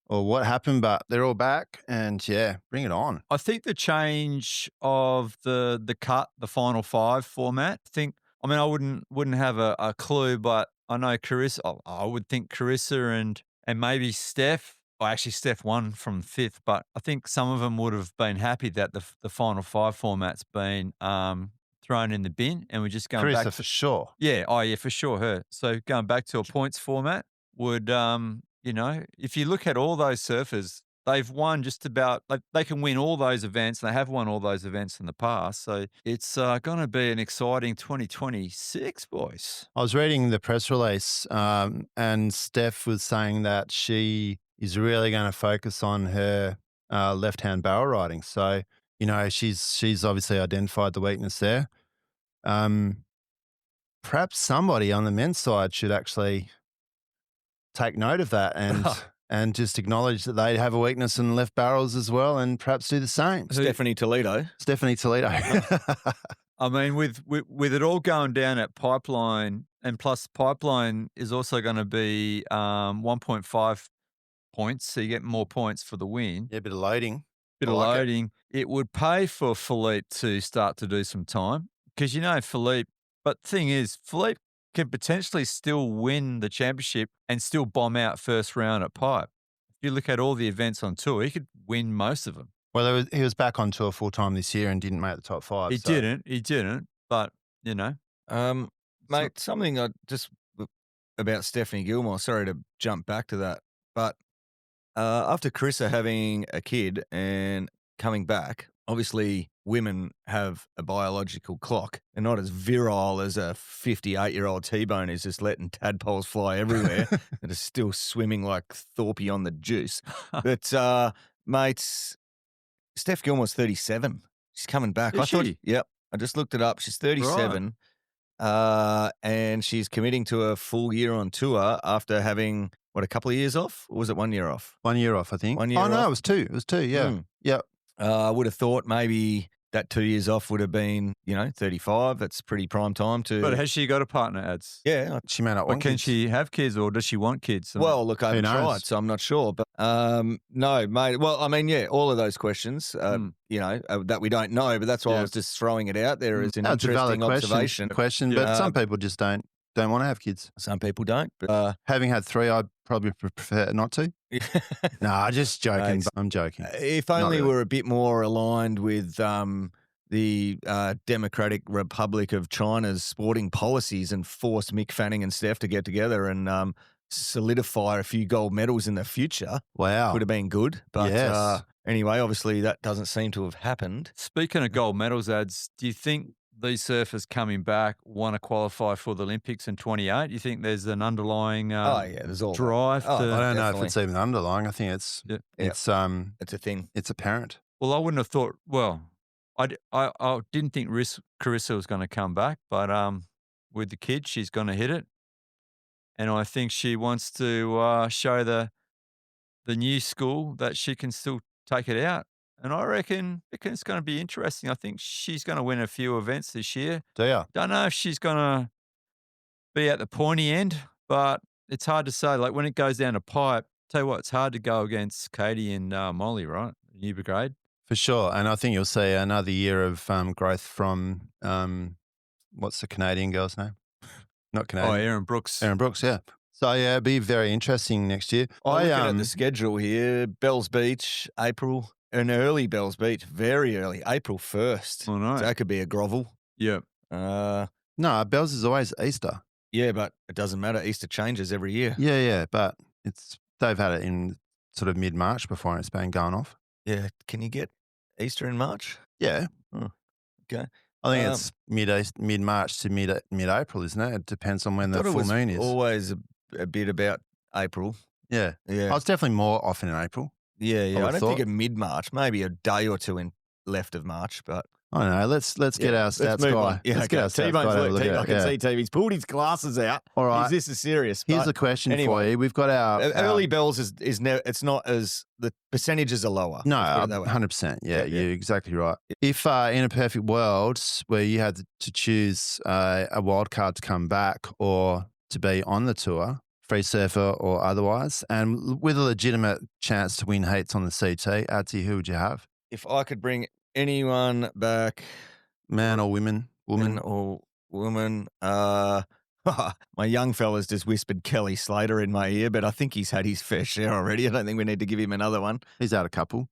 or what happened, but they're all back, and yeah, bring it on. I think the change of the final five format, I wouldn't have a clue, but I know Carissa, I would think Carissa and maybe Steph. Well, actually, Steph won from fifth, but I think some of them would have been happy that the final five format's been thrown in the bin, and we're just going Carissa back for sure. Yeah, for sure, her. So going back to a points format would, if you look at all those surfers, they've won just about, they can win all those events, and they have won all those events in the past. So it's going to be an exciting 2026, boys. I was reading the press release, and Steph was saying that she is really going to focus on her left-hand barrel riding. So, she's obviously identified the weakness there. Perhaps somebody on the men's side should actually take note of that and just acknowledge that they have a weakness in left barrels as well, and perhaps do the same. Stephanie Toledo. I mean, with it all going down at Pipeline, and plus Pipeline is also going to be 1.5 points, so you get more points for the win. Yeah, a bit of loading. It would pay for Philippe to start to do some time, because Philippe. But the thing is, Philippe can potentially still win the championship and still bomb out first round at Pipe. If you look at all the events on tour, he could win most of them. Well, he was back on tour full time this year and didn't make the top five. He didn't. But mate, something about Stephanie Gilmore. Sorry to jump back to that, but after Carissa having a kid and coming back, obviously women have a biological clock and not as virile as a 58-year-old T-Bone is just letting tadpoles fly everywhere and is still swimming like Thorpe on the juice. But, mates, Steph Gilmore's 37. She's coming back. Yep. I just looked it up. She's 37. Right. And she's committing to a full year on tour after having, a couple of years off? Or was it 1 year off? 1 year off, I think. 1 year off? No, it was two. Yeah. Yep. I would have thought maybe that 2 years off would have been, 35. That's pretty prime time to. But has she got a partner, Ads? Yeah. She may not want Can kids. she have kids, or does she want kids? Well, look, I haven't tried, so I'm not sure. But no, mate. Well, I mean, yeah, all of those questions, that we don't know, but that's why I was just throwing it out there as an interesting valid observation. Question, but some people just don't want to have kids. Some people don't. But having had three, I'd probably prefer not to. No, just joking. I'm joking. If only we're a bit more aligned with the Democratic Republic of China's sporting policies and force Mick Fanning and Steph to get together and solidify a few gold medals in the future. Wow. Would have been good. But yes. Anyway, obviously that doesn't seem to have happened. Speaking of gold medals, Ads, do you think these surfers coming back want to qualify for the Olympics in 28? Do you think there's an underlying there's all drive? I don't know if definitely. it's even underlying. I think it's it's a thing. It's apparent. Well, I wouldn't have thought. Well, I didn't think Carissa was going to come back, but with the kid, she's going to hit it, and I think she wants to show the new school that she can still take it out. And I reckon it's going to be interesting. I think she's going to win a few events this year. Do you? Don't know if she's going to be at the pointy end, but it's hard to say. Like when it goes down a pipe, tell you what, it's hard to go against Katie and Molly, right? New brigade. For sure. And I think you'll see another year of growth from, what's the Canadian girl's name? Not Canadian. Oh, Aaron Brooks. Aaron Brooks, yeah. So, yeah, it'll be very interesting next year. Looking at the schedule here, Bells Beach, April, an early Bells Beach, very early, April 1st. Oh, no. So that could be a grovel. Yeah. No, Bells is always Easter. Yeah, but it doesn't matter. Easter changes every year. Yeah, but they've had it in sort of mid-March before and it's been going off. Yeah. Can you get Easter in March? Yeah. Oh, okay. I think it's mid-March to mid-April, isn't it? It depends on when the full moon is. Always a bit about April. Yeah. Yeah. Oh, it's definitely more often in April. Yeah. I don't think thought. of mid-March, maybe a day or two left of March, but I don't know. Let's get our stats guy. Yeah, let's get our stats guy to look at it. I can see TV's pulled his glasses out. All right. This is serious. Here's a question for you. We've got our early bells is never. It's not as the percentages are lower. No, 100%. Yeah, you're exactly right. If in a perfect world where you had to choose a wild card to come back or to be on the tour, free surfer or otherwise, and with a legitimate chance to win heats on the CT, Adsy, who would you have? If I could bring anyone back, man or woman? Man or woman. My young fella's just whispered Kelly Slater in my ear, but I think he's had his fair share already. I don't think we need to give him another one. He's had a couple.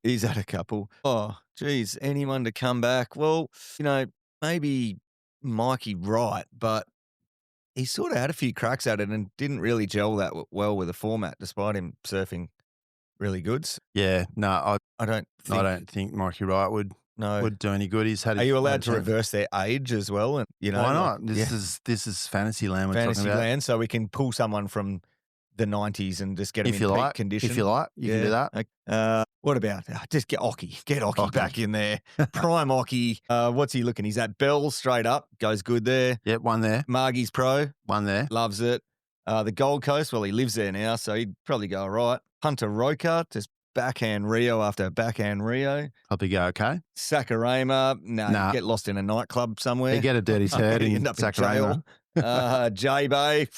Oh, geez, anyone to come back? Well, maybe Mikey Wright, but he sort of had a few cracks at it and didn't really gel that well with the format, despite him surfing really goods. Yeah, no, I don't think Mikey Wright would do any good. He's had. Are you allowed to reverse their age as well? And why not? This is fantasy land. Fantasy land, so we can pull someone from the 90s and just get him in peak condition. If you like, you can do that. What about just get Ockie? Get Ockie back in there. Prime Ockie. What's he looking? He's at Bell straight up. Goes good there. Yep, one there. Margie's pro. One there. Loves it. The Gold Coast, well, he lives there now, so he'd probably go all right. Hunter Roker, just backhand Rio after backhand Rio. Probably go okay. Sakurama, nah. Get lost in a nightclub somewhere. You get a dirty turd in Sakurama. J-Bay,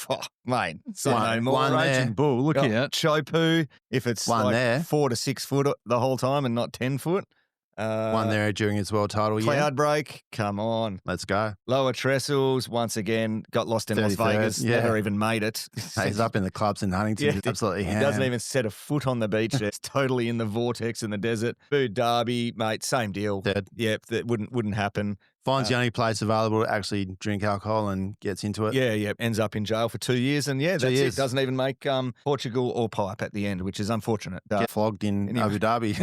mate, say no more. One there. Raging Bull, look out. Chopu, if it's one there. 4 to 6 foot the whole time and not 10 foot. One there during his world title year. Cloud break, come on. Let's go. Lower Trestles, once again, got lost in Las Vegas, never even made it. He's up in the clubs in Huntington. Absolutely He doesn't even set a foot on the beach. It's totally in the vortex in the desert. Food Derby, mate, same deal. Dead. Yep, that wouldn't happen. Finds the only place available to actually drink alcohol and gets into it. Yeah. Ends up in jail for 2 years. And that's it. Doesn't even make Portugal or pipe at the end, which is unfortunate. Get flogged in Abu Dhabi.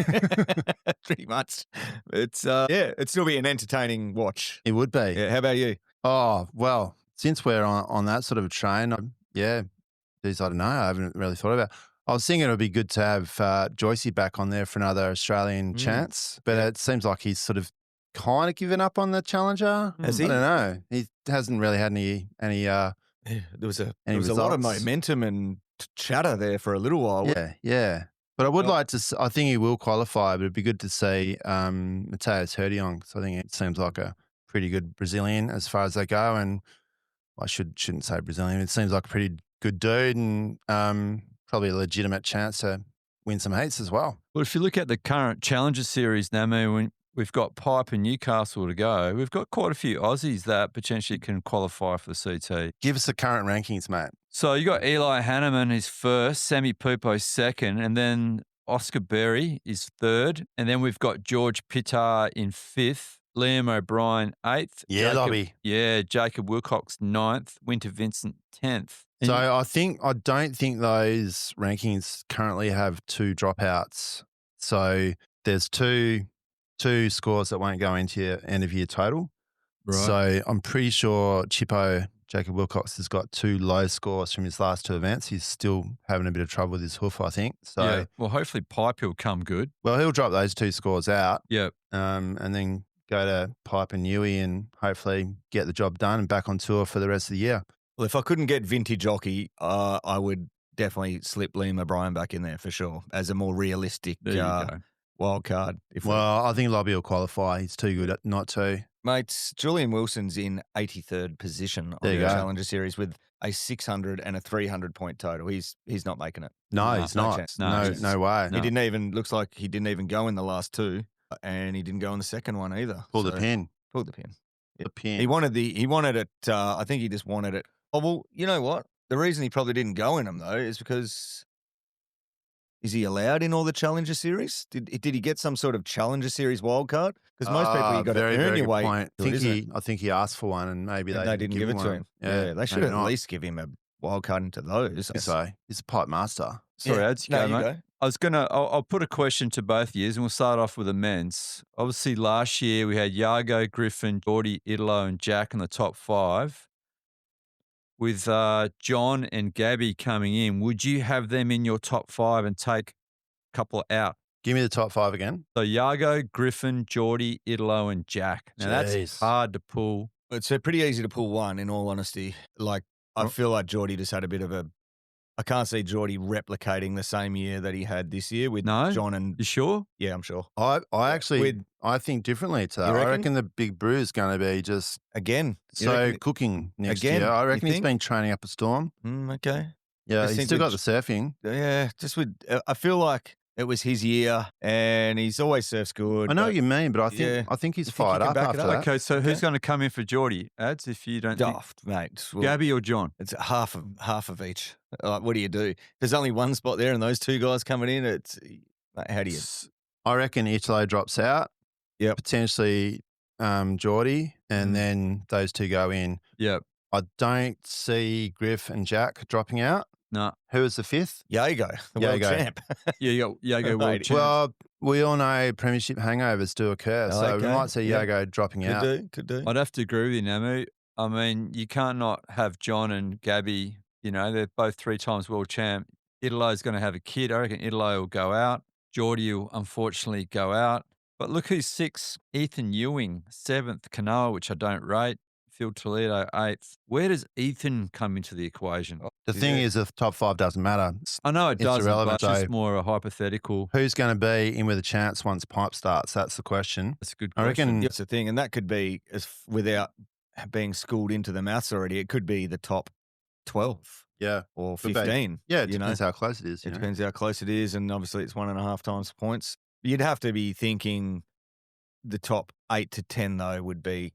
Pretty much. It'd still be an entertaining watch. It would be. Yeah. How about you? Oh, well, since we're on that sort of a train, I don't know. I haven't really thought about it. I was thinking it would be good to have Joycey back on there for another Australian chance, but it seems like he's sort of kind of given up on the Challenger. Has he? I don't know. He hasn't really had any. There was a lot of momentum and chatter there for a little while. Yeah. But I would like to. I think he will qualify, but it'd be good to see Mateus Herdiong. So I think it seems like a pretty good Brazilian as far as they go, and I shouldn't say Brazilian. It seems like a pretty good dude, and probably a legitimate chance to win some heats as well. Well, if you look at the current Challenger Series, Namu, we've got Pipe and Newcastle to go. We've got quite a few Aussies that potentially can qualify for the CT. Give us the current rankings, mate. So you got Eli Hanneman is first, Sammy Pupo second, and then Oscar Berry is third. And then we've got George Pittar in fifth, Liam O'Brien eighth. Yeah, Lobby. Yeah, Jacob Wilcox ninth, Winter Vincent 10th. So I don't think those rankings currently have 2 dropouts. So there's two scores that won't go into your end of year total. Right. So I'm pretty sure Jacob Wilcox has got 2 low scores from his last 2 events. He's still having a bit of trouble with his hoof, I think. So yeah. Well, hopefully Pipe will come good. Well, he'll drop those 2 scores out. Yep. And then go to Pipe and Newey and hopefully get the job done and back on tour for the rest of the year. Well, if I couldn't get vintage hockey, I would definitely slip Liam O'Brien back in there for sure as a more realistic wild card. I think Lobby will qualify. He's too good not to. Mates, Julian Wilson's in 83rd position on There the you go. Challenger Series with a 600 and a 300 point total. He's not making it. No, he's not. chance. No way. He didn't even, looks like he didn't even go in the last two, and he didn't go in the second one either. Pull the pin. Pulled the pin. The pin. He wanted it, I think he just wanted it. Oh, well, you know what? The reason he probably didn't go in them, though, is because, is he allowed in all the Challenger Series? Did he get some sort of Challenger Series wild card? Because most people, you got to earn your way. I think he asked for one, and maybe they didn't give it to him. Yeah, they should at least give him a wild card into those. So he's a pipe master. Sorry, Ads, No, go, you mate. go. I'll put a question to both years, and we'll start off with the men's. Obviously, last year we had Yago, Griffin, Geordie, Italo, and Jack in the top 5. With John and Gabby coming in, would you have them in your top 5 and take a couple out? Give me the top 5 again. So Yago, Griffin, Geordie, Italo, and Jack. Now that's Jeez. hard to pull. It's pretty easy to pull one, in all honesty. Like, I feel like Geordie just had a bit of a. I can't see Geordie replicating the same year that he had this year with John and. You sure? Yeah, I'm sure. I actually I think differently to that. I reckon the big brew is going to be just again cooking next again, year. I reckon you he's been training up a storm. Okay. Yeah, he's still got the surfing. Yeah, just with I feel like it was his year, and he's always surfs good. I know what you mean, but I think he's fired up after that. Okay, so who's going to come in for Geordie? Ads, if you don't Daft, mate. Well, Gabby or John? It's half of each. Like, what do you do? There's only one spot there, and those two guys coming in. It's how do you? I reckon Italo drops out. Yeah, potentially Geordie, and then those two go in. Yep. I don't see Griff and Jack dropping out. No. Who was the 5th? Yago, the world champ. Yago world champ. Well, we all know premiership hangovers do occur, so we might see Yago dropping out. Could do. I'd have to agree with you, Namu. I mean, you can't not have John and Gabby. You know, they're both 3 times world champ. Italo's going to have a kid. I reckon Italo will go out. Geordie will unfortunately go out. But look who's 6th. Ethan Ewing, 7th. Kanoa, which I don't rate. Phil Toledo, 8th. Where does Ethan come into the equation? The thing is, the top 5 doesn't matter. I know it doesn't, but it's just so more a hypothetical. Who's going to be in with a chance once pipe starts? That's the question. That's a good I question. reckon That's the thing, and that could be without being schooled into the maths already. It could be the top 12. Yeah. Or 15. Yeah, it depends how close it is. It depends how close it is, and obviously it's 1.5 times points. You'd have to be thinking the top 8 to 10, though, would be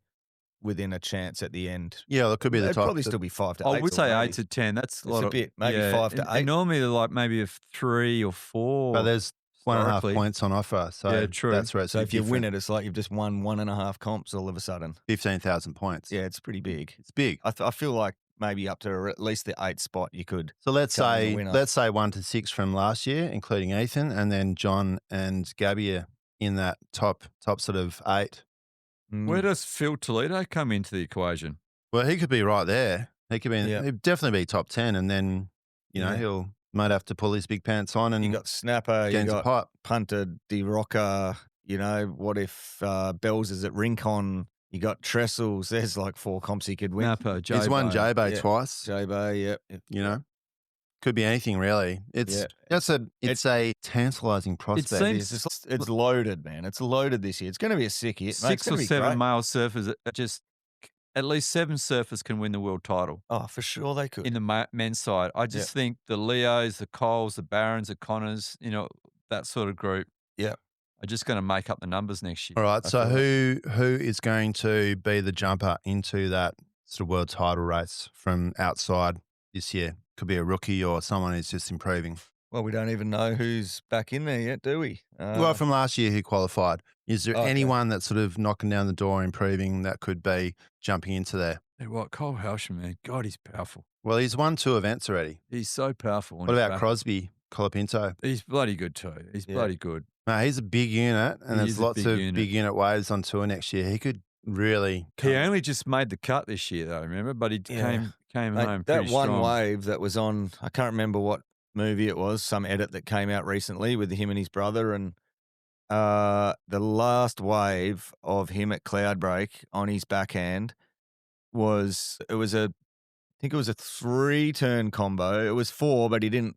within a chance at the end. Yeah, well, it could be the It'd top. probably still be 5 to 8. I would say 8 to 10. That's a lot a of bit, maybe 5 to 8. And normally they're like maybe a 3 or 4. But there's 1.5 points on offer. So yeah, true. That's where it's so if you different. win it, it's like you've just won 1.5 comps all of a sudden. 15,000 points. Yeah, it's pretty big. It's big. I feel like maybe up to at least the 8th spot you could. So let's come in say the winner. 1 to 6 from last year, including Ethan, and then John and Gabby are in that top sort of 8. Where does Phil Toledo come into the equation? Well, he could be right there. He could be. He'd definitely be top 10, and then he'll might have to pull his big pants on and you got Snapper, you got pipe. Punter, D-Rocker. You know, what if Bells is at Rincon? You got Trestles. There's like 4 comps he could win. Snapper, He's won J-Bay twice. J-Bay, yep. You know, could be anything really. It's a tantalising prospect. It's loaded, man. It's loaded this year. It's going to be a sick year. 6 or 7 male surfers, just at least 7 surfers can win the world title. Oh, for sure they could. In the men's side. I just think the Leos, the Coles, the Barons, the Connors, that sort of group. Yeah. Are just going to make up the numbers next year. All right. So who is going to be the jumper into that sort of world title race from outside this year? Could be a rookie or someone who's just improving. Well, we don't even know who's back in there yet, do we? Well, from last year who qualified. Is there anyone that's sort of knocking down the door, improving, that could be jumping into there? Hey, what? Cole Housham, man. God, he's powerful. Well, he's won 2 events already. He's so powerful. What about Crosby, Colapinto? He's bloody good too. He's bloody good. No, he's a big unit, and there's lots of big unit waves on tour next year. He could really He only just made the cut this year, though, remember? But he came home that pretty one strong. wave that was on, I can't remember what movie it was, some edit that came out recently with him and his brother, and the last wave of him at Cloudbreak on his backhand I think it was a 3-turn combo. It was 4, but he didn't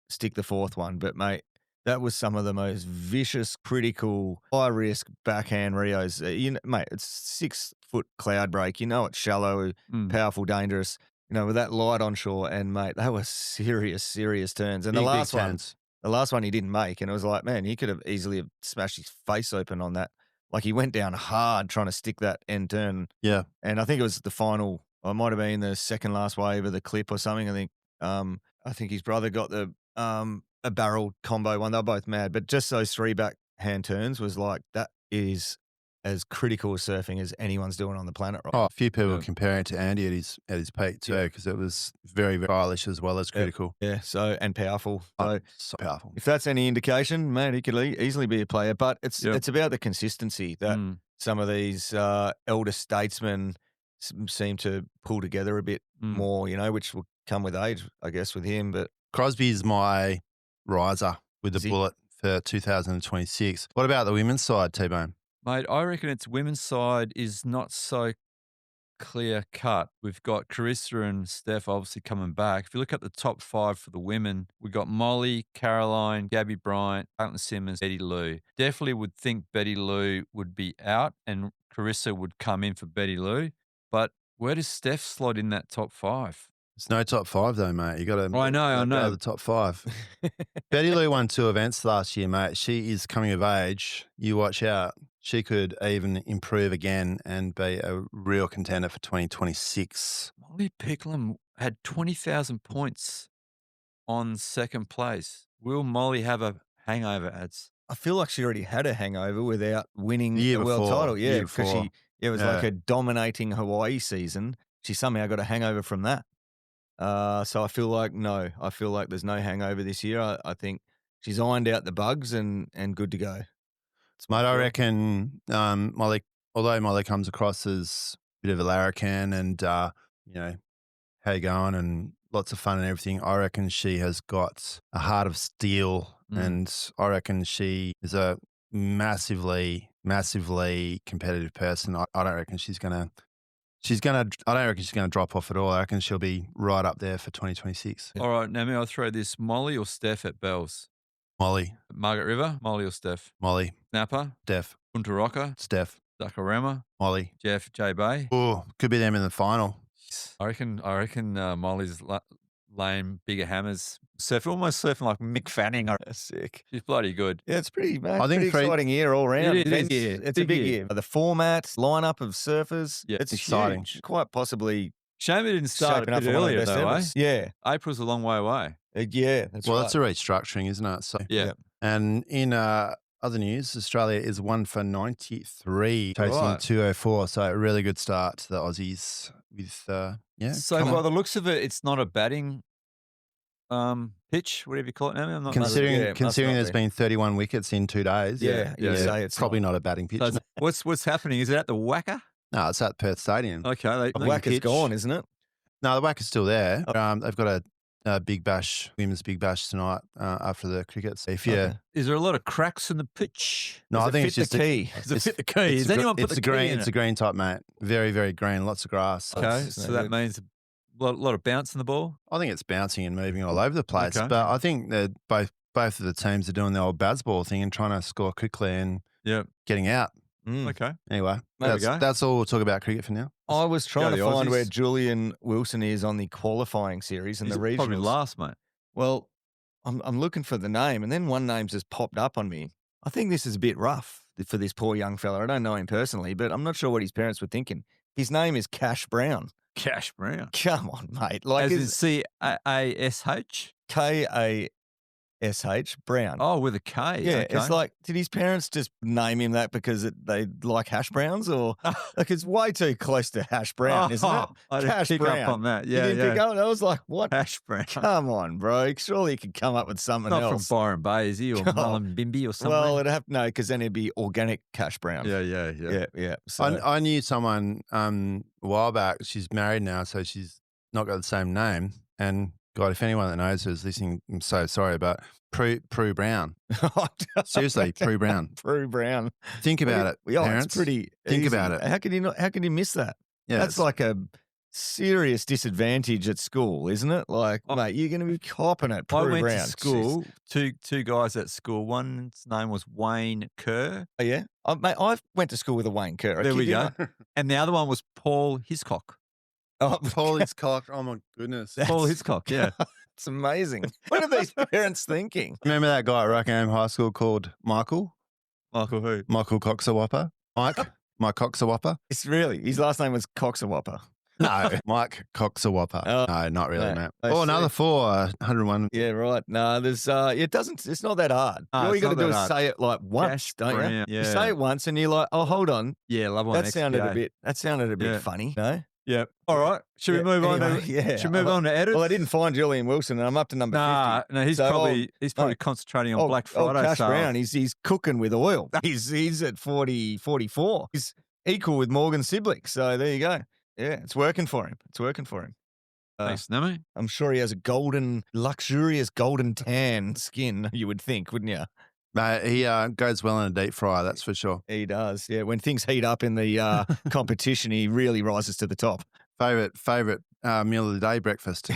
stick the 4th one. But mate, That was some of the most vicious, critical, high-risk backhand Rios. Mate, it's 6-foot cloud break. You know it's shallow, powerful, dangerous. With that light on shore. And, mate, they were serious, serious turns. And Big the last one he didn't make. And it was like, man, he could have easily have smashed his face open on that. Like he went down hard trying to stick that end turn. Yeah. And I think it was the final, or it might have been the second last wave of the clip or something. I think his brother got a barrel combo one. They were both mad, but just those 3 backhand turns was like, that is as critical as surfing as anyone's doing on the planet, right? Oh, a few people comparing it to Andy at his peak too, because it was very, very stylish as well as critical. Yeah, and powerful. So powerful. If that's any indication, man, he could easily be a player. But it's about the consistency that some of these elder statesmen seem to pull together a bit more, which will come with age, I guess, with him. But Crosby's my riser with the bullet for 2026. What about the women's side, T-Bone? Mate, I reckon its women's side is not so clear cut. We've got Carissa and Steph obviously coming back. If you look at the top 5 for the women, we've got Molly, Caroline, Gabby Bryant, Caitlin Simmons, Betty Lou. Definitely would think Betty Lou would be out and Carissa would come in for Betty Lou. But where does Steph slot in that top 5? It's no top 5 though, mate. You got to. I know. The top 5. Betty Lou won 2 events last year, mate. She is coming of age. You watch out. She could even improve again and be a real contender for 2026. Molly Picklum had 20,000 points on second place. Will Molly have a hangover, ads? I feel like she already had a hangover without winning the world title. Yeah, because it was like a dominating Hawaii season. She somehow got a hangover from that. So I feel like there's no hangover this year. I think she's ironed out the bugs and good to go. Mate, I reckon Molly, although Molly comes across as a bit of a larrikin and, how you going and lots of fun and everything, I reckon she has got a heart of steel and I reckon she is a massively, massively competitive person. I don't reckon I don't reckon she's going to drop off at all. I reckon she'll be right up there for 2026. All right, now may I throw this Molly or Steph at Bells? Molly. Margaret River, Molly or Steph? Molly. Napa? Steph. Punta Roca? Steph. Dakarama? Molly. Jeff, J Bay? Oh, could be them in the final. I reckon Molly's lame, bigger hammers. Almost surfing like Mick Fanning. That's sick. She's bloody good. Yeah, it's pretty, man. I think pretty exciting year all round. It is. It's a big year. The format, lineup of surfers, Yeah, it's exciting. huge. Quite possibly Shame it didn't start shaping a up bit for one of the earlier best though, eh? evers. Yeah. April's a long way away. Yeah, that's Well, right. that's a restructuring, isn't it? So Yeah. And in other news, Australia is 1 for 93, chasing Right. 204. So a really good start to the Aussies with, So come by on. the looks of it, it's not a batting pitch, whatever you call it now. I'm not Considering it must not there's be. been 31 wickets in 2 days, Yeah, you'd say it's probably not a batting pitch. So what's happening? Is it at the Wacker? No, it's at Perth Stadium. Okay, The whack is gone, isn't it? No, the whack is still there. Oh. They've got a big bash, women's big bash tonight after the cricket. So if you, Okay. Is there a lot of cracks in the pitch? no, Does I it think fit it's just the key. Does it fit the key? Has anyone put the key green. in It's it? a green type, mate. Very, very green. Lots of grass. Okay, That's so no that good. means a lot of bounce in the ball. I think it's bouncing and moving all over the place. Okay. But I think that both of the teams are doing the old Bazball thing and trying to score quickly and Yeah. getting out. Mm. Okay. Anyway, There we go. that's all we'll talk about cricket for now. I was trying the to find Aussies. where Julian Wilson is on the qualifying series and He's the regionals. probably last, mate. Well, I'm looking for the name, and then one name's just popped up on me. I think this is a bit rough for this poor young fella. I don't know him personally, but I'm not sure what his parents were thinking. His name is Cash Brown. Cash Brown. Come on, mate. Like As in is CAASH? Kash Brown. Oh, with a K. Yeah, okay. it's like, did his parents just name him that because they like hash browns, or like it's way too close to hash brown, isn't it? I didn't Cash pick Brown. up on that. You Yeah, didn't pick yeah. up? I was like, what? Cash Brown. Come on, bro. Surely you could come up with something Not else. from Byron Bay, is he? Or God. Mullen Bimby or something? Well, it'd have no, because then it'd be organic cash brown. yeah. yeah. So, I knew someone a while back. She's married now, so she's not got the same name. And God, if anyone that knows her is listening, I'm so sorry, but Prue Brown. Seriously, Prue Brown. Prue Brown. Think about it, Yeah, parents. it's pretty. Think easy. about it. How could you not? How could you miss that? Yeah, That's like a serious disadvantage at school, isn't it? Like, mate, you're going to be copping it. I went round. to school, two guys at school. One's name was Wayne Kerr. Oh, yeah? Mate, I went to school with a Wayne Kerr. There we go. You. And the other one was Paul Hiscock. Oh, Paul Hiscock. Oh, my goodness. Paul Hiscock, yeah. It's amazing. What are these parents thinking? Remember that guy at Rockingham High School called Michael? Michael who? Michael Coxawapper. Mike Coxawapper. It's really, his last name was Coxawapper. No, Mike Coxawapper. Oh, No, not really, no. mate. I Oh, another see. 101. Yeah, right. No, there's, it's not that hard. No, All you it's got to not do that is hard. say it like once, Cash don't you? Brown, You yeah. say it once and you're like, oh, hold on. Yeah, love one. That sounded a XPA. bit Yeah. funny, no? Yeah. All right. Should we Yeah, move on? anyway, To, yeah. Should we move on to edits? Well, I didn't find Julian Wilson, and I'm up to number 50. No, he's So, probably concentrating on Black Friday. Cash sale. Brown, he's cooking with oil. He's at 44. He's equal with Morgan Siblick. So there you go. Yeah, it's working for him. Thanks, Nemo. I'm sure he has a luxurious golden tan skin, you would think, wouldn't you? Mate, he goes well in a deep fryer, that's for sure. He does. Yeah, when things heat up in the competition, he really rises to the top. Favorite meal of the day, breakfast,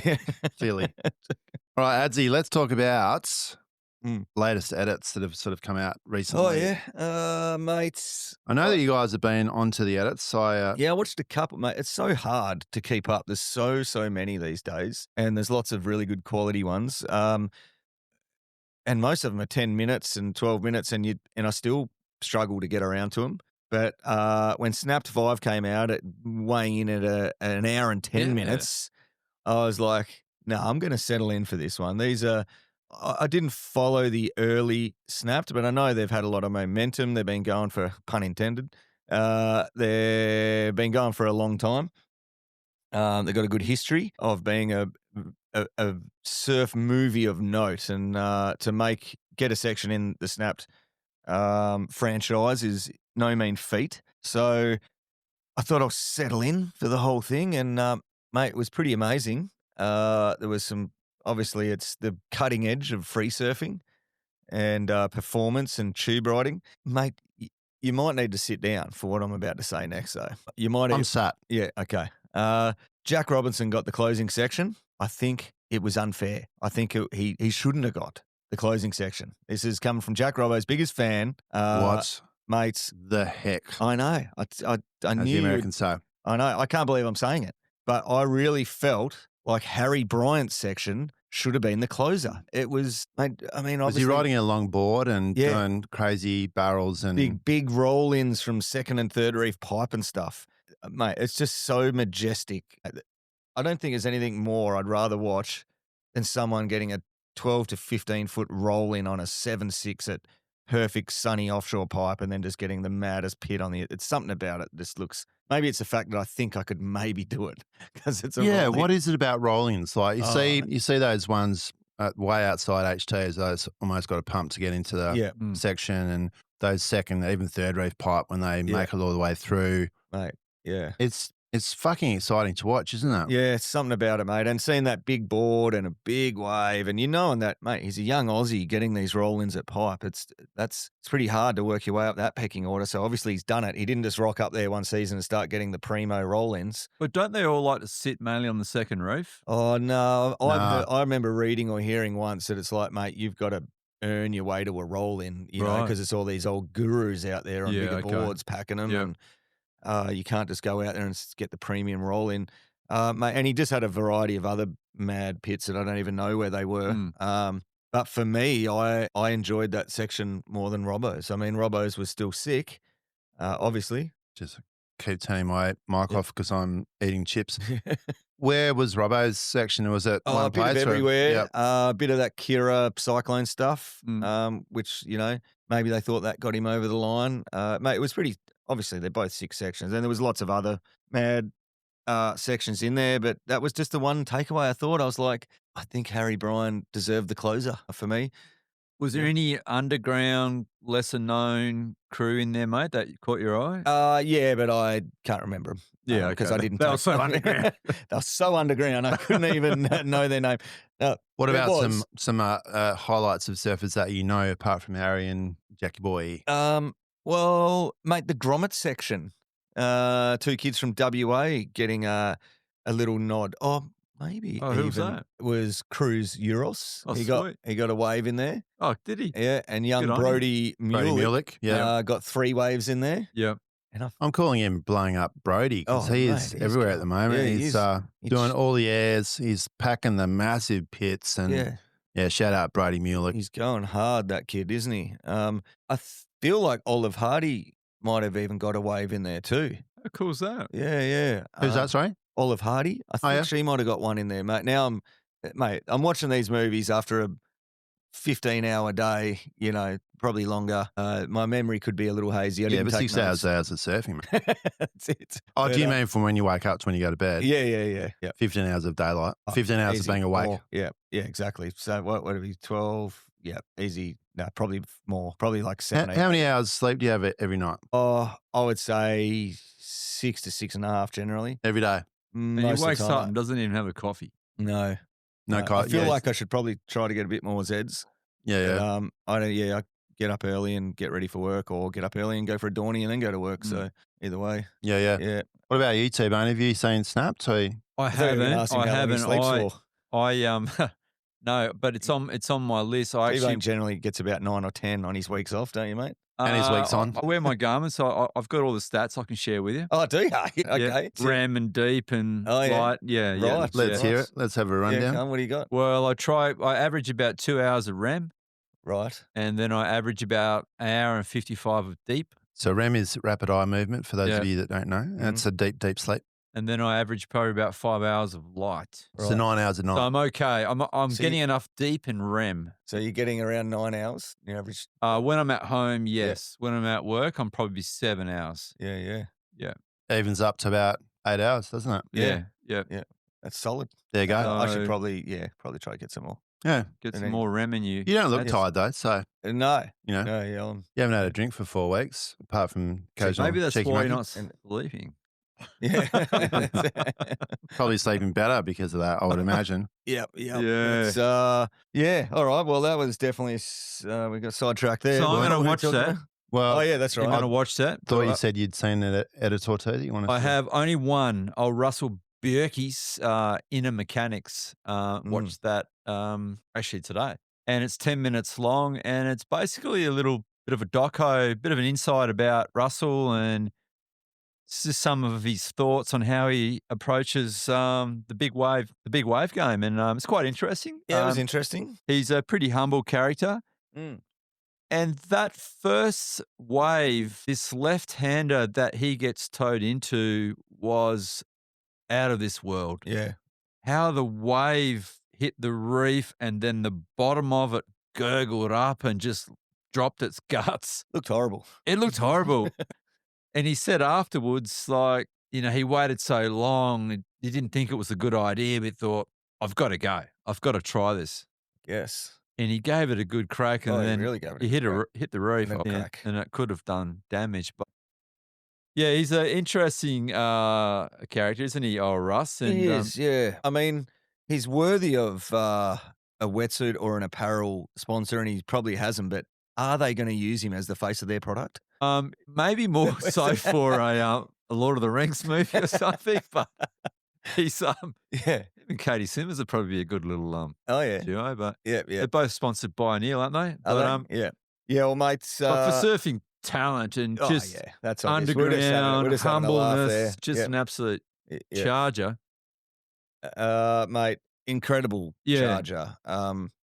clearly. All right, Adzi, let's talk about latest edits that have sort of come out recently. Oh, yeah. Mates. I know that you guys have been onto the edits. Yeah, I watched a couple, mate. It's so hard to keep up. There's so many these days, and there's lots of really good quality ones. And most of them are 10 minutes and 12 minutes, and I still struggle to get around to them. But when Snapped 5 came out, weighing in at an hour and 10 minutes, I was like, no, I'm going to settle in for this one. These are, I didn't follow the early Snapped, but I know they've had a lot of momentum. They've been going for, pun intended, they've been going for a long time. They've got a good history of being a surf movie of note, and to get a section in the Snapped franchise is no mean feat. So I thought I'll settle in for the whole thing, and mate, it was pretty amazing. There was obviously it's the cutting edge of free surfing and performance and tube riding. Mate, you might need to sit down for what I'm about to say next, though. I'm sat. Yeah, okay. Jack Robinson got the closing section. I think it was unfair. I think he shouldn't have got the closing section. This is coming from Jack Robbo's biggest fan. What mates? the heck? I know. I As knew the you Americans say. I know. I can't believe I'm saying it, but I really felt like Harry Bryant's section should have been the closer. It was, mate, I mean, Was he obviously riding a long board and Yeah. doing crazy barrels and big roll-ins from second and third reef pipe and stuff. Mate, it's just so majestic. I don't think there's anything more I'd rather watch than someone getting a 12 to 15 foot roll in on a 7.6 at perfect sunny offshore pipe and then just getting the maddest pit on it's something about it. Just looks, maybe it's the fact that I think I could maybe do it because it's a roll-in. what is it about roll-ins? Like you see those ones way outside HT as those almost got a pump to get into the section, and those second, even third reef pipe when they make it all the way through. Mate, yeah. It's fucking exciting to watch, isn't it? Yeah, it's something about it, mate. And seeing that big board and a big wave, and knowing that, mate, he's a young Aussie getting these roll-ins at pipe. It's pretty hard to work your way up that pecking order. So obviously he's done it. He didn't just rock up there one season and start getting the primo roll-ins. But don't they all like to sit mainly on the second reef? Oh no, I remember reading or hearing once that it's like, mate, you've got to earn your way to a roll-in, you know, because it's all these old gurus out there on bigger boards packing them, and you can't just go out there and get the premium roll-in. Mate, and he just had a variety of other mad pits that I don't even know where they were. But for me, I enjoyed that section more than Robbo's. I mean, Robbo's was still sick, obviously. Just keep turning my mic off because I'm eating chips. Where was Robbo's section? Was it one a bit place? of everywhere. Yep. A bit of that Kira cyclone stuff, which, maybe they thought that got him over the line. Mate, it was pretty, obviously they're both 6 sections, and there was lots of other mad sections in there, but that was just the one takeaway I thought. I was like, I think Harry Bryan deserved the closer for me. Was there any underground, lesser known crew in there, mate, that caught your eye? Yeah, but I can't remember them. Yeah, because okay. I didn't. They were so underground. They were so underground. I couldn't even know their name. What it about was. some highlights of surfers that you know apart from Harry and Jackie Boy? Well, mate, the grommet section. 2 kids from WA getting a a little nod. Oh, maybe Oh, who was even that? was Cruz Euros. Oh, he sweet. got a wave in there. Oh, did he? Yeah, and young Good on him. Brody Brody Mulick, Mulick. got 3 waves in there. Yeah. And I I'm calling him blowing up Brody because Oh, he mate, is he's everywhere at going- the moment. yeah, he he's is. doing He's- all the airs. He's packing the massive pits. And yeah, shout out Brody Mulick. he's going hard, that kid, isn't he? I feel like Olive Hardy might have even got a wave in there too. How cool is that? Yeah. Who's that, sorry? Olive Hardy. I think yeah? she might have got one in there, mate. Now I'm watching these movies after a 15-hour day, probably longer. My memory could be a little hazy. I Yeah, didn't but take 6 hours of surfing, man. That's it. Oh, But, do you mean from when you wake up to when you go to bed? Yeah. 15 hours of daylight. 15 hours of Easy. being awake. More. Yeah, exactly. So what would it be? 12? Yeah, easy. No, probably more. Probably like 7. How many hours sleep do you have every night? Oh, I would say 6 to 6.5 generally. Every day? And Most he of wakes the up time. and doesn't even have a coffee. No. No, I feel like I should probably try to get a bit more Zeds. Yeah. But, I get up early and get ready for work, or get up early and go for a Dawny and then go to work. So either way. Yeah. What about you, T-Bone? Have you seen Snapped? I thought you were haven't. asking I how long he haven't. sleeps for. No, but it's on my list. I actually T-Bone generally gets about 9 or 10 on his weeks off, don't you, mate? And his weeks on. I wear my garments, so I've got all the stats I can share with you. Oh, do you? Yeah, Okay. RAM and deep and Oh, yeah. light. Yeah, yeah. Right. Let's hear it. Let's have a Yeah, rundown. come on, what do you got? Well, I average about 2 hours of RAM, Right. and then I average about an hour and 55 of deep, So REM is rapid eye movement, for those Yeah. of you that don't know. That's a deep, deep sleep. and then I average probably about 5 hours of light. So 9 hours a night. So I'm okay. I'm So getting enough deep and REM. So you're getting around 9 hours, the average? When I'm at home, yes. When I'm at work, I'm probably 7 hours. Yeah. Evens up to about 8 hours, doesn't it? Yeah. That's solid. There you go. I should So- probably try to get some more. Yeah. Get And some then- more REM in you. You don't look That's- tired, though. So, No, you know, yeah. you haven't had a drink for 4 weeks, apart from occasional Maybe that's cheeky why you're monkey. not sleeping. Yeah. Probably sleeping better because of that, I would imagine. Yep. Yeah. It's, all right. Well, that was definitely, we got sidetracked there. So I'm What going to were we watch talking that. about? Well, Oh, yeah, that's I'm right. going to watch that. thought you said you'd seen an editor too that you want to I have only one. Russell Bjerke's Inner Mechanics. Watched that actually today. And it's 10 minutes long. And it's basically a little bit of a doco, bit of an insight about Russell and just some of his thoughts on how he approaches the big wave game. And it's quite interesting. Yeah, it was interesting. He's a pretty humble character. Mm. And that first wave, this left-hander that he gets towed into was out of this world. Yeah. How the wave hit the reef and then the bottom of it gurgled up and just dropped its guts. Looked horrible. It looked horrible. And he said afterwards, he waited so long, he didn't think it was a good idea, but he thought, I've got to go. I've got to try this. Yes. And he gave it a good crack, and Oh, he then really gave it a he hit good hit the reef, And then crack. and it could have done damage. But yeah, he's an interesting character, isn't he? Oh, Russ. And He is, yeah. I mean, he's worthy of a wetsuit or an apparel sponsor, and he probably hasn't, but are they going to use him as the face of their product? maybe more so for a Lord of the Rings movie or something. But he's Yeah. him and Katie Simmons would probably be a good little Oh, yeah. duo. But Yeah. they're both sponsored by Neil, aren't they? Are they? Yeah. Yeah, well, mates. but for surfing talent and just yeah, that's obvious. We're just having a- underground we're just having a laugh there. humbleness, just Yeah. an absolute Yeah. charger. Mate, incredible Yeah. charger.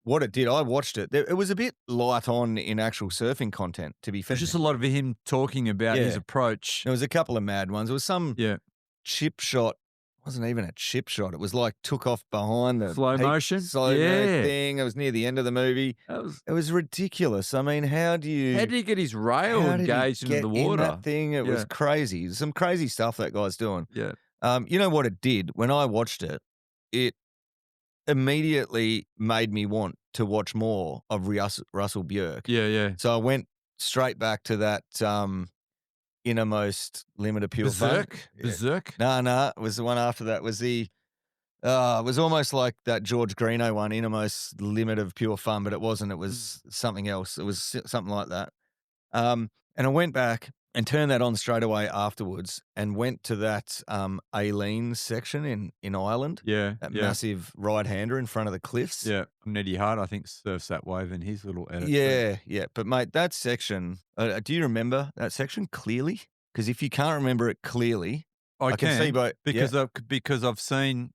What it did, I watched it. It was a bit light on in actual surfing content, to be fair. There's just a lot of him talking about his Yeah. approach. There was a couple of mad ones. There was some Yeah. chip shot. It wasn't even a chip shot. It was like took off behind the Slow peak motion? slow Yeah. thing. It was near the end of the movie. That was, It was ridiculous. I mean, how do you? how did he get his rail how did he engaged into get the in water? that thing? It was Yeah. crazy. Some crazy stuff that guy's doing. Yeah. You know what it did when I watched it? It immediately made me want to watch more of Russell Bjerke. Yeah. So I went straight back to that innermost limit of pure fun. Berserk? Yeah. Berserk? No, it was the one after that. Was it was almost like that George Greeno one, innermost limit of pure fun, but it wasn't. It was something else. It was something like that. And I went back and turned that on straight away afterwards and went to that Aileen section in Ireland. Yeah. That yeah. massive right-hander in front of the cliffs. Yeah. Nettie Hart, I think, surfs that wave in his little edit. Yeah, yeah. But, mate, that section, do you remember that section clearly? Because if you can't remember it clearly, I can see by because I've seen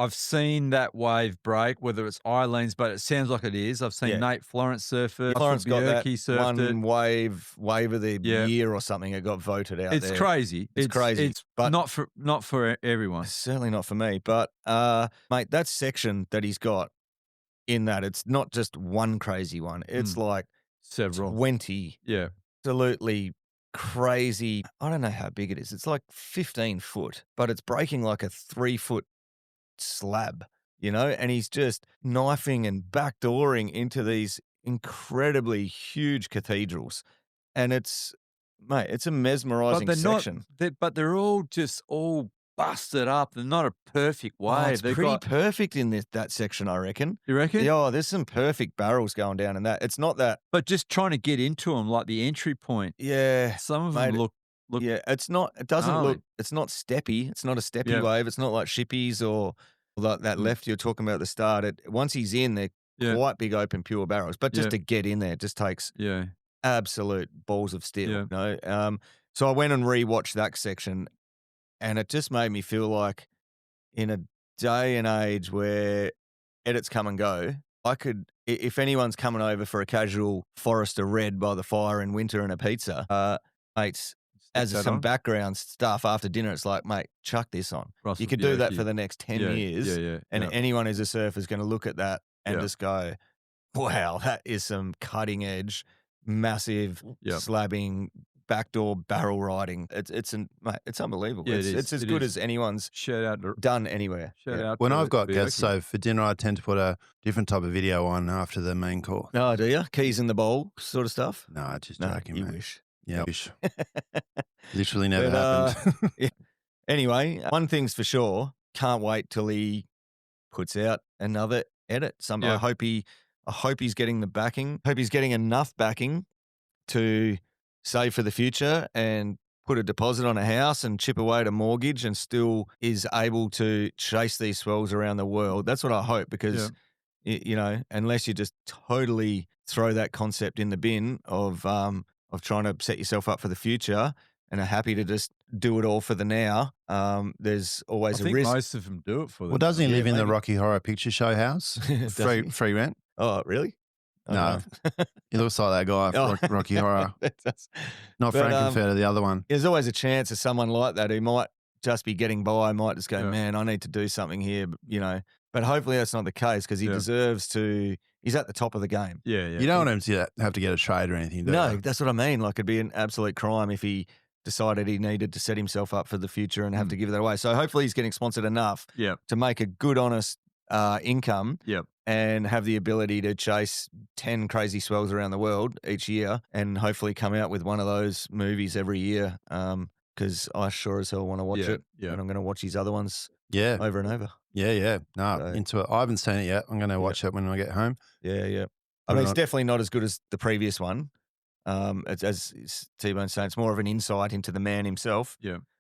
I've seen that wave break, whether it's Eileen's, but it sounds like it is. I've seen Nate Florence surf it. Florence got that surfed one wave of the year or something. It got voted out. It's crazy. It's crazy. It's but not for everyone. Certainly not for me. But mate, that section that he's got in that, it's not just one crazy one. It's like several 20. Yeah. Absolutely crazy. I don't know how big it is. It's like 15 foot, but it's breaking like a 3 foot slab, and he's just knifing and backdooring into these incredibly huge cathedrals. And it's a mesmerizing section. But they're all just all busted up. They're not a perfect wave. It's pretty perfect in that section, I reckon. You reckon? Yeah, there's some perfect barrels going down in that. It's not that. But just trying to get into them, like the entry point. Yeah. Some of them look. Yeah, it doesn't look, it's not steppy. It's not a steppy wave. It's not like shippies or that left you're talking about at the start. Once he's in, they're quite big open pure barrels. But just to get in there just takes absolute balls of steel. So I went and rewatched that section, and it just made me feel like in a day and age where edits come and go, I could, if anyone's coming over for a casual Forester Red by the fire in winter and a pizza, mates, as some background stuff after dinner, it's like, mate, chuck this on. You could do that for the next 10 years. And anyone who's a surfer is going to look at that and just go, wow, that is some cutting edge, massive slabbing, backdoor barrel riding. It's unbelievable. Yeah, it's as good as anyone's done anywhere. When I've got guests, so for dinner, I tend to put a different type of video on after the main course. Oh, do you? Keys in the bowl sort of stuff? No, just joking, you mate. wish. Yeah, wish. Literally never happened. Anyway, one thing's for sure, can't wait till he puts out another edit. I hope he's getting the backing. Hope he's getting enough backing to save for the future and put a deposit on a house and chip away at a mortgage and still is able to chase these swells around the world. That's what I hope, because, unless you just totally throw that concept in the bin of trying to set yourself up for the future and are happy to just do it all for the now, there's always a risk. Most of them do it for them. Well, doesn't he live in the Rocky Horror Picture Show house? free rent? Oh, really? No. He looks like that guy from Rocky Horror. Not Frankenfurter, the other one. There's always a chance of someone like that who might just be getting by, might just go, man, I need to do something here, But hopefully that's not the case, because he deserves to. He's at the top of the game. Yeah. You don't want him to have to get a trade or anything, do you? That's what I mean. Like, it'd be an absolute crime if he decided he needed to set himself up for the future and have to give that away. So hopefully he's getting sponsored enough to make a good, honest income and have the ability to chase 10 crazy swells around the world each year and hopefully come out with one of those movies every year, because I sure as hell want to watch it. And I'm going to watch his other ones over and over. Yeah. No, into it. I haven't seen it yet. I'm going to watch it when I get home. Yeah. I mean, it's definitely not as good as the previous one. As T-Bone's saying, it's more of an insight into the man himself. I'd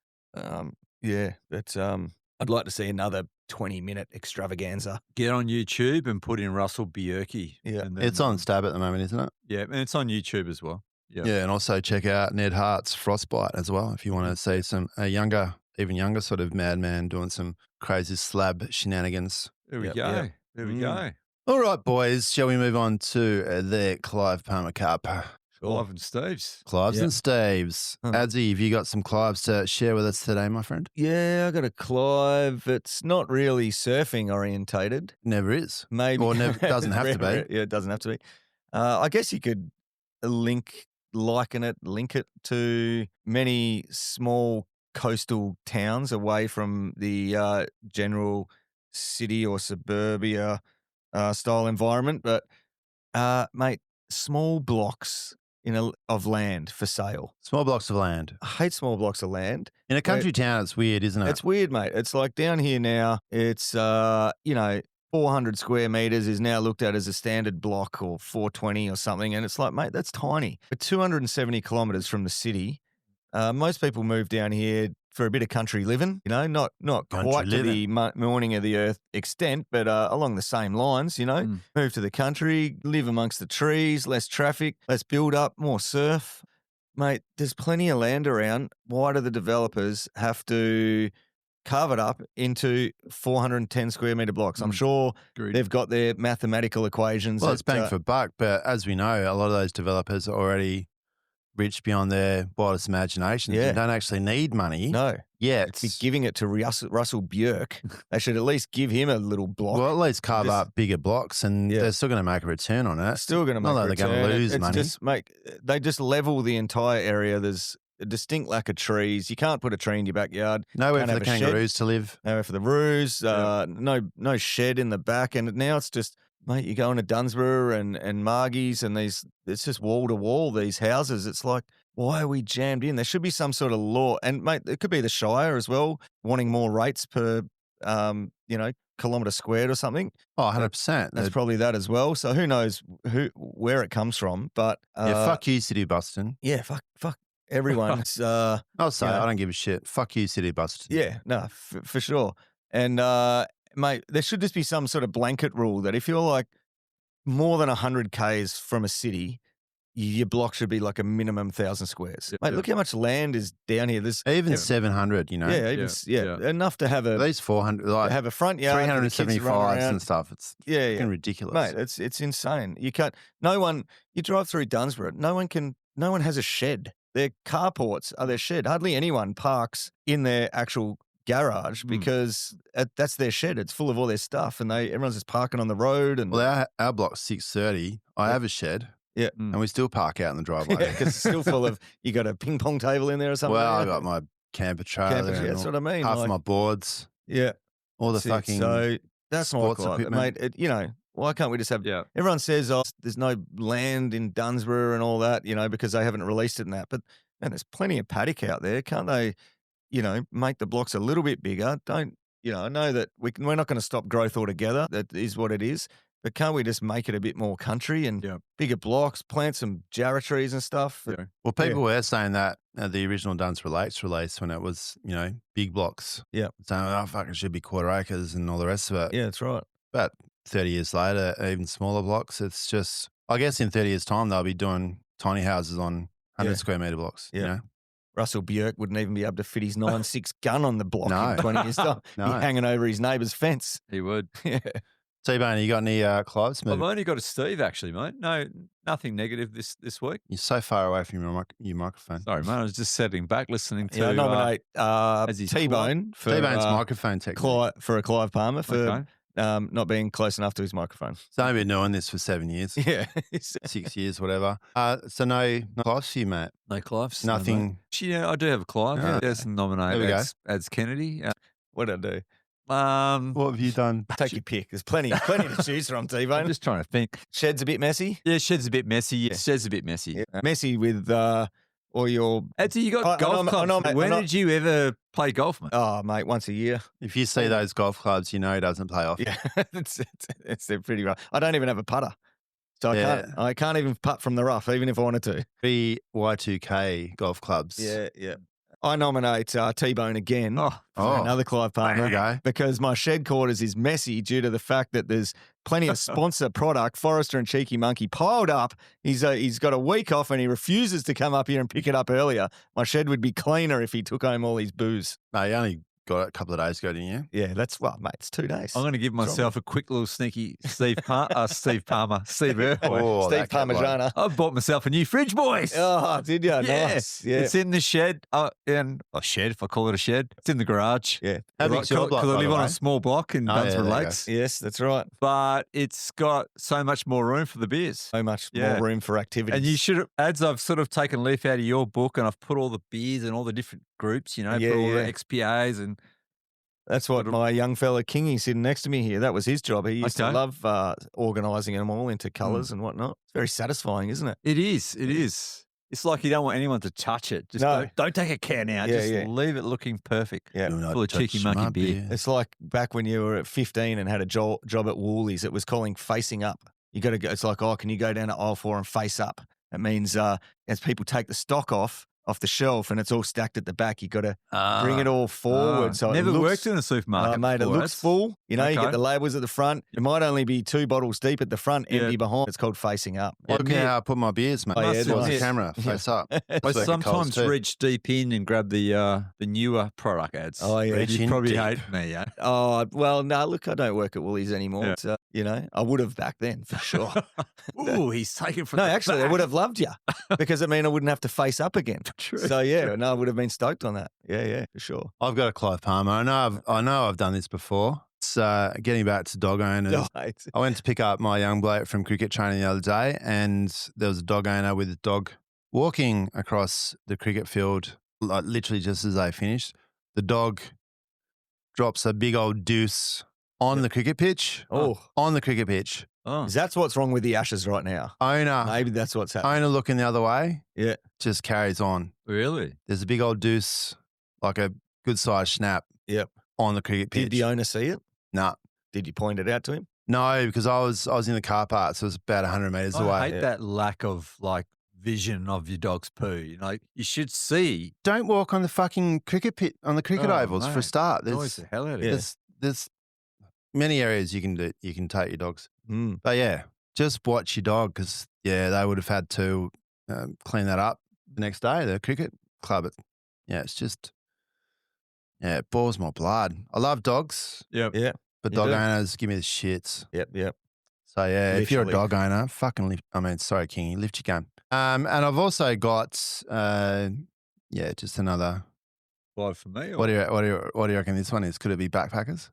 like to see another 20-minute extravaganza. Get on YouTube and put in Russell Bjerke. Yeah. It's on Stab at the moment, isn't it? Yeah, and it's on YouTube as well. Yeah, and also check out Ned Hart's Frostbite as well if you want to see even younger sort of madman doing some crazy slab shenanigans. There we go. There we go. All right, boys, shall we move on to the Clive Palmer Cup? Clive and Steve's. Clives and Steves. Adsy, have you got some Clives to share with us today, my friend? Yeah, I got a Clive. It's not really surfing orientated. Never is. Maybe. Or doesn't have to be. Yeah, it doesn't have to be. I guess you could link it to many small coastal towns away from the general city or suburbia style environment. But, mate, small blocks of land for sale. Small blocks of land. I hate small blocks of land. In a country town, it's weird, isn't it? It's weird, mate. It's like down here now, it's, 400 square meters is now looked at as a standard block or 420 or something. And it's like, mate, that's tiny. But 270 kilometers from the city, most people move down here for a bit of country living, not quite to the morning of the earth extent, but along the same lines, move to the country, live amongst the trees, less traffic, less build up, more surf. Mate, there's plenty of land around. Why do the developers have to carve it up into 410 square meter blocks? I'm sure they've got their mathematical equations. Well, it's bang for buck, but as we know, a lot of those developers are already rich beyond their wildest imaginations and don't actually need money. No. Yet. Be giving it to Russell Björk. They should at least give him a little block. Well, at least carve up bigger blocks and they're still going to make a return on it. Still going to make a return. They're going to lose money. They just level the entire area. There's a distinct lack of trees. You can't put a tree in your backyard. Nowhere for the kangaroos to live. Nowhere for the roos. No shed in the back. And now it's just, mate, you go into Dunsborough and Margie's and it's just wall to wall, these houses. It's like, why are we jammed in? There should be some sort of law. And, mate, it could be the Shire as well, wanting more rates per, kilometre squared or something. Oh, 100%. That's probably that as well. So who knows where it comes from. But fuck you, City of Boston. Yeah, fuck everyone. I'll say I don't give a shit. Fuck you, City of Boston. Yeah, no, for sure. And, mate, there should just be some sort of blanket rule that if you're like more than 100 Ks from a city, your block should be like a minimum 1,000 squares. Mate, look how much land is down here. There's even 700, enough to have at least 400, like have a front yard, 375s and stuff. It's ridiculous, mate. It's insane. You can't. No one. You drive through Dunsborough. No one has a shed. Their carports are their shed. Hardly anyone parks in their actual garage because that's their shed. It's full of all their stuff, and everyone's just parking on the road. And our block's 630. I have a shed. Yeah. And we still park out in the driveway. Because it's still full of, you got a ping pong table in there or something? Well, I got my camper trailer. That's what I mean. Half of my boards. Yeah. All the fucking So that's not sports equipment. Mate, why can't we just have, everyone says, there's no land in Dunsborough and all that, because they haven't released it and that. But, man, there's plenty of paddock out there. Can't they, make the blocks a little bit bigger? I know that we're not going to stop growth altogether. That is what it is. But can't we just make it a bit more country and bigger blocks, plant some jarrah trees and stuff? Yeah. Well, people were saying that at the original Dunsborough Lakes release when it was, big blocks. Yeah. Saying, oh, fuck, it should be quarter acres and all the rest of it. Yeah, that's right. But 30 years later, even smaller blocks, it's just, I guess in 30 years' time, they'll be doing tiny houses on 100 square metre blocks. Yeah. Russell Björk wouldn't even be able to fit his 9.6 gun on the block in 20 years' time. He'd hanging over his neighbour's fence. He would. Yeah. T-Bone, you got any Clives? I've only got a Steve, actually, mate. No, nothing negative this week. You're so far away from your microphone. Sorry, mate. I was just sitting back listening to. I nominate T-Bone for T-Bone's microphone technique. For a Clive Palmer for not being close enough to his microphone. So I've been doing this for 7 years. Yeah. 6 years, whatever. So no Clives for you, Matt? No Clives. Nothing. I do have a Clive. There's nominate as Kennedy. What did I do? What have you done? Take your pick. There's plenty to choose from, T-Bone. I'm just trying to think. Shed's a bit messy. Yeah, Shed's a bit messy. Yeah, Shed's a bit messy. Yeah. Messy with all your. You got golf clubs. When did you ever play golf, mate? Oh, mate, once a year. If you see those golf clubs, you know he doesn't play off. Yeah, they're pretty rough. I don't even have a putter. So I can't even putt from the rough, even if I wanted to. 3 Y2K golf clubs. Yeah. I nominate T-Bone again for another Clive Palmer because my Shedquarters is messy due to the fact that there's plenty of sponsor product, Forrester and Cheeky Monkey, piled up. He's got a week off and he refuses to come up here and pick it up earlier. My shed would be cleaner if he took home all his booze. No, you only got it a couple of days ago, didn't you? Yeah, mate, it's 2 days. I'm going to give myself a quick little sneaky Steve Palmer, Steve Irwin. Steve Parmigiana. I bought myself a new fridge, boys. Oh, did you? Yeah. Nice. Yeah. It's in the shed, shed, if I call it a shed. It's in the garage. Yeah. Because I live on a small block in Dunsborough Lakes. Yes, that's right. But it's got so much more room for the beers. So much more room for activities. And you should have, I've sort of taken a leaf out of your book and I've put all the beers and all the different groups, put all the XPAs and. That's what my young fella Kingy sitting next to me here. That was his job. He used to love organising them all into colours and whatnot. It's very satisfying, isn't it? It is. It's like you don't want anyone to touch it. Just No. don't take a can out. Yeah, Just yeah. leave it looking perfect. Yeah. Do not Full of cheeky touch monkey my beer. It's like back when you were at 15 and had a job at Woolies. It was calling facing up. You got to go. It's like, can you go down to aisle 4 and face up? It means as people take the stock off the shelf and it's all stacked at the back, you got to bring it all forward. So never it looks, worked in a supermarket. mate. It before. looks full. You know, you Okay. get the labels at the front. It might only be 2 bottles deep at the front, empty behind. It's called facing up. Look at how I put my beers, mate. Oh, yeah, Towards the nice. camera, face up. I It's like a Coles sometimes too. reach deep in and grab the newer product ads. Oh, yeah. Reach You in probably deep. hate me, yeah. Oh, well, no, look, I don't work at Woolies anymore. Yeah. It's, you know, I would have back then for sure. Ooh, he's taken from No, the actually, I back. would have loved you because it meant I wouldn't have to face up again. True. So, yeah, no, I would have been stoked on that. Yeah, for sure. I've got a Clive Palmer. I know I've done this before. It's getting back to dog owners. Oh, it's- I went to pick up my young bloke from cricket training the other day, and there was a dog owner with his dog walking across the cricket field, like literally just as they finished. The dog drops a big old deuce on the cricket pitch. Oh, On the cricket pitch. Oh. that's what's wrong with the Ashes right now. Owner Maybe that's what's happening. owner looking the other way. Yeah. Just carries on. Really? There's a big old deuce, like a good sized snap. Yep. On the cricket pitch. Did the owner see it? Nah. Did you point it out to him? No, because I was in the car park, so it was about 100 metres I away. hate that lack of vision of your dog's poo. You know, you should see. Don't walk on the fucking cricket pit on the cricket Oh, ovals for a mate. start. Annoys the hell out of you. There's many areas you can do. You can take your dogs, Mm. but yeah, just watch your dog because they would have had to clean that up the next day. The cricket club, it's just it bores my blood. I love dogs, Yep. Yeah. but You dog do. owners give me the shits. Yep. So yeah, if you're a Literally. dog owner, fucking lift. I mean, sorry, Kingy, lift your game. And I've also got, just another. Five for me. Or? What do you reckon this one is? Could it be backpackers?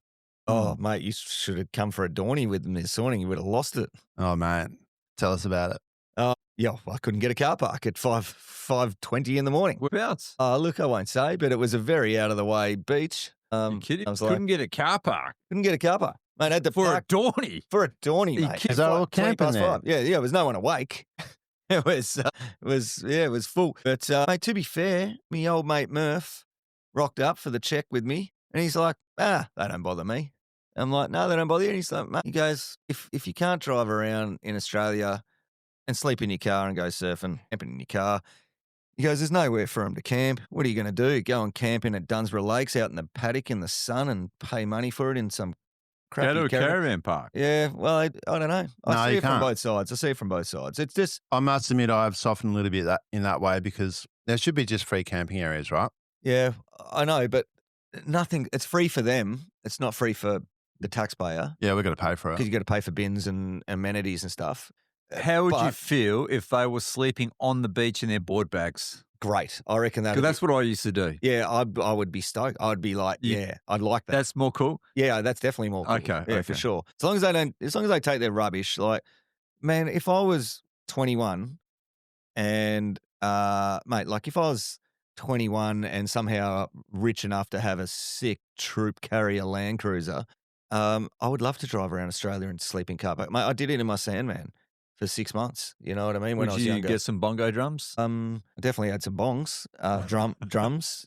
Oh, mate, you should have come for a Dawny with me this morning. You would have lost it. Oh man, tell us about it. Yeah, I couldn't get a car park at 5:20 in the morning. Whereabouts? Look, I won't say, but it was a very out of the way beach. You kidding? I was like, Couldn't get a car park couldn't get a car park. Mate, had to for a park Dawny. for a Dawny, You mate. kidding? Is that all 20 camping past there? 5. Yeah, there was no one awake. It was full. But mate, to be fair, me old mate Murph rocked up for the check with me, and he's like, they don't bother me. I'm like, no, they don't bother you. And he's like, mate, he goes, if you can't drive around in Australia and sleep in your car and go surfing, camping in your car, he goes, there's nowhere for him to camp. What are you going to do? Go and camp in at Dunsborough Lakes out in the paddock in the sun and pay money for it in some crappy Go to a caravan park. Yeah, well, I don't know. No, I see you it from can't. both sides. I see it from both sides. It's just, I must admit, I've softened a little bit in that way because there should be just free camping areas, right? yeah, I know, but nothing. It's free for them. It's not free for the taxpayer Yeah, we've got to pay for because it. you got to pay for bins and amenities and stuff. How would you But- feel if they were sleeping on the beach in their board bags? Great, I reckon that. Because that's what I used to do. Yeah, I would be stoked. I'd be like, You- yeah, I'd like that. That's more cool. Yeah, that's definitely more cool. Okay, Yeah, for okay. sure. As long as they take their rubbish, like, man, if I was 21 and mate, like if I was 21 and somehow rich enough to have a sick troop carrier Land Cruiser, I would love to drive around Australia and sleep in car park. Mate, I did it in my Sandman for 6 months. You know what I mean? When Would I was you younger. get some bongo drums? I definitely had some bongs, drums.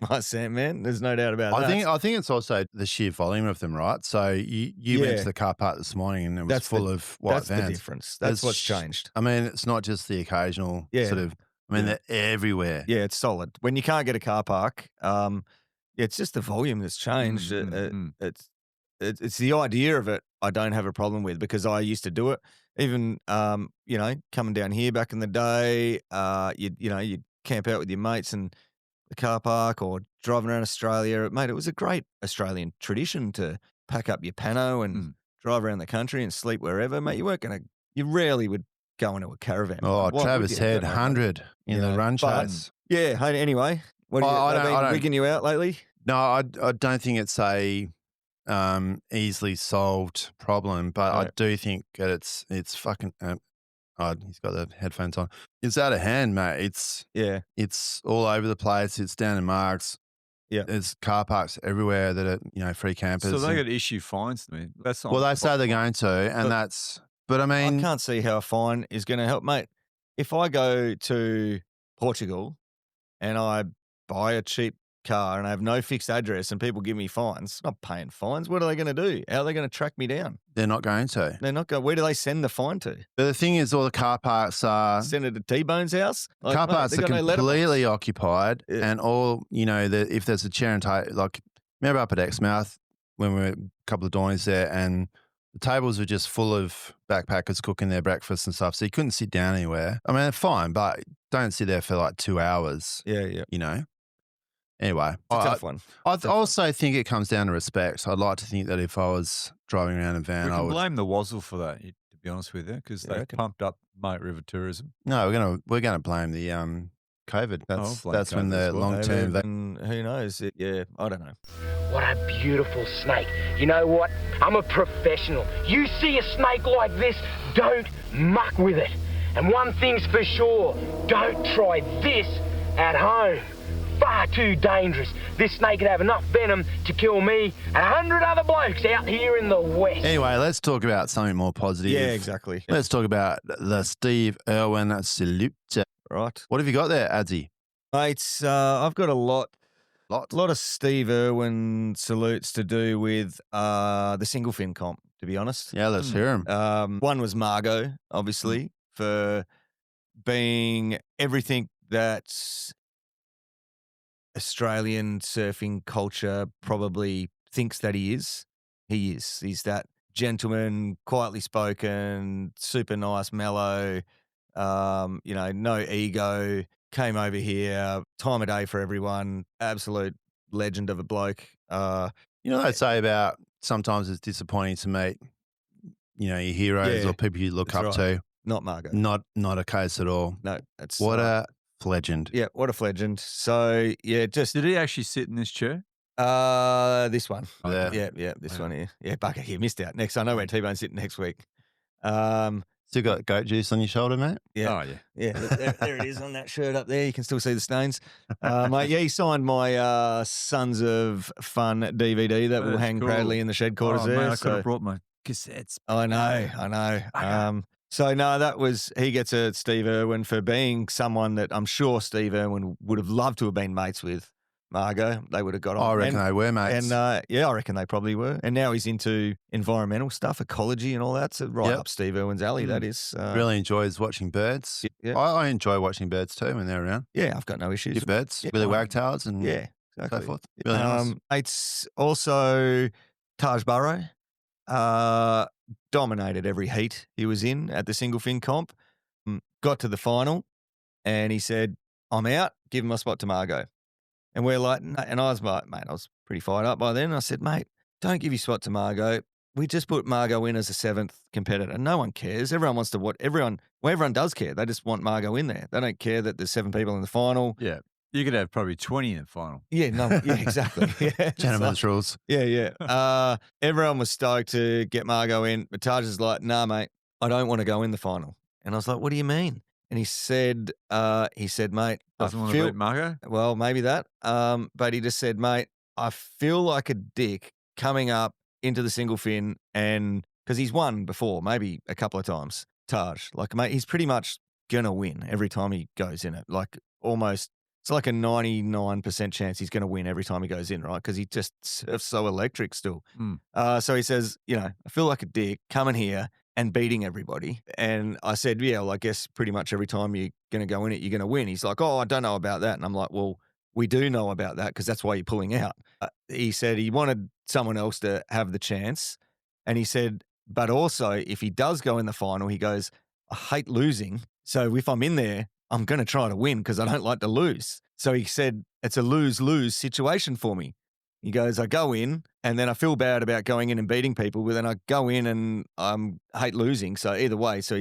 My Sandman, there's no doubt about that. I think it's also the sheer volume of them, right? So you went Yeah. to the car park this morning and it was That's full of white that's the vans. difference. That's There's what's sh- changed. I mean, it's not just the occasional Yeah. sort of. I mean, Yeah. they're everywhere. Yeah, it's solid. When you can't get a car park, it's just the volume that's changed. It's the idea of it I don't have a problem with because I used to do it. Even coming down here back in the day, you'd camp out with your mates in the car park or driving around Australia. Mate, it was a great Australian tradition to pack up your pano and drive around the country and sleep wherever. Mate, you rarely would go into a caravan. Oh, Why would Travis you? Head, Don't know. 100 in the Yeah, run but- chase. Yeah. Anyway, what Oh, I have don't- I been don't- wigging you out lately? No, I don't think it's a easily solved problem, but I Right. do think that it's fucking. He's got the headphones on. It's out of hand, mate. Yeah. It's all over the place. It's down in Marks. Yeah. There's car parks everywhere that are free campers. So they and- got to issue fines to me. That's not well, they say they're going to, and But that's. But I I mean, can't see how a fine is going to help, mate. if I go to Portugal and I buy a cheap car and I have no fixed address and people give me fines, I'm not paying fines. What are they going to do? How are they going to track me down? They're not going to. They're not going. Where do they send the fine to? But the thing is, all the car parks are Send it to T-Bone's house? car mate, parks they are got no letterbox. completely occupied, Yeah. and all if there's a chair and table, like remember up at Exmouth when we were a couple of dawnies there, and the tables were just full of backpackers cooking their breakfast and stuff, so you couldn't sit down anywhere. I mean, they're fine, but don't sit there for like 2 hours. Yeah. Anyway, It's a tough one. I also think it comes down to respect. I'd like to think that if I was driving around a van, We I can would. blame the Wazzle for that, to be honest with you, because Yeah, I they reckon. pumped up Moat River tourism. No, we're gonna blame the COVID. That's blame that's when COVID the as well. long term. And who knows? I don't know. What a beautiful snake. You know what? I'm a professional. You see a snake like this, don't muck with it. And one thing's for sure, don't try this at home. Far too dangerous. This snake could have enough venom to kill me and 100 other blokes out here in the west. Anyway, let's talk about something more positive. Yeah, exactly. Let's talk about the Steve Irwin salute. Right. What have you got there, Adzi? Mates, I've got a lot Lot. of Steve Irwin salutes to do with the single fin comp, to be honest. Yeah, let's hear him. One was Margot, obviously, for being everything that Australian surfing culture probably thinks that he is. He is. He's that gentleman, quietly spoken, super nice, mellow, no ego, came over here, time of day for everyone, absolute legend of a bloke. They say about sometimes it's disappointing to meet, your heroes Yeah, or people you look that's up right. to. Not Margot. Not a case at all. No, that's What a legend. yeah, what a legend. So yeah, just Did he actually sit in this chair? this one. There. Yeah, this one here. Yeah, Bucket, you missed out. Next, I know where T-Bone's sitting next week. Um, Still got goat juice on your shoulder, mate? yeah. Oh, yeah. Yeah, look, there it is on that shirt up there. You can still see the stains. Mate, yeah, he signed my Sons of Fun DVD that will That's hang cool. proudly in the Shedquarters Oh, there. man, I could so- have brought my cassettes. I know. So no, he gets a Steve Irwin for being someone that I'm sure Steve Irwin would have loved to have been mates with Margot. They would have got on. I reckon they were, mates. And I reckon they probably were. And now he's into environmental stuff, ecology and all that. So right Yep. up Steve Irwin's alley, that is. really enjoys watching birds. Yeah. I enjoy watching birds too when they're around. Yeah, I've got no issues. Gift birds Yeah, with their I- wagtails and Yeah, so exactly. forth. Really nice. It's also Taj Burrow. Dominated every heat he was in at the single fin comp. Got to the final and he said, I'm out, give my spot to Margot. And we're like, no, and I was like, mate, I was pretty fired up by then. I said, mate, don't give your spot to Margot. We just put Margot in as a seventh competitor. No one cares. Everyone wants to what everyone does care. They just want Margot in there. They don't care that there's 7 people in the final. Yeah. You could have probably 20 in the final. Yeah, no, yeah, exactly. Yeah, Gentlemen's rules. Yeah. Everyone was stoked to get Margot in, but Taj is like, nah, mate, I don't want to go in the final. And I was like, what do you mean? And he said, mate, Doesn't want to beat Margot? well, maybe that. But he just said, mate, I feel like a dick coming up into the single fin and because he's won before, maybe a couple of times, Taj. Like, mate, he's pretty much going to win every time he goes in it. Like, almost, it's like a 99% chance he's going to win every time he goes in, right? Because he just surfs so electric still. So he says, I feel like a dick coming here and beating everybody. And I said, yeah, well, I guess pretty much every time you're going to go in it, you're going to win. He's like, oh, I don't know about that. And I'm like, well, we do know about that because that's why you're pulling out. He said he wanted someone else to have the chance. And he said, but also if he does go in the final, he goes, I hate losing. So if I'm in there, I'm going to try to win because I don't like to lose. So he said, it's a lose-lose situation for me. He goes, I go in and then I feel bad about going in and beating people, but then I go in and I hate losing. So either way, so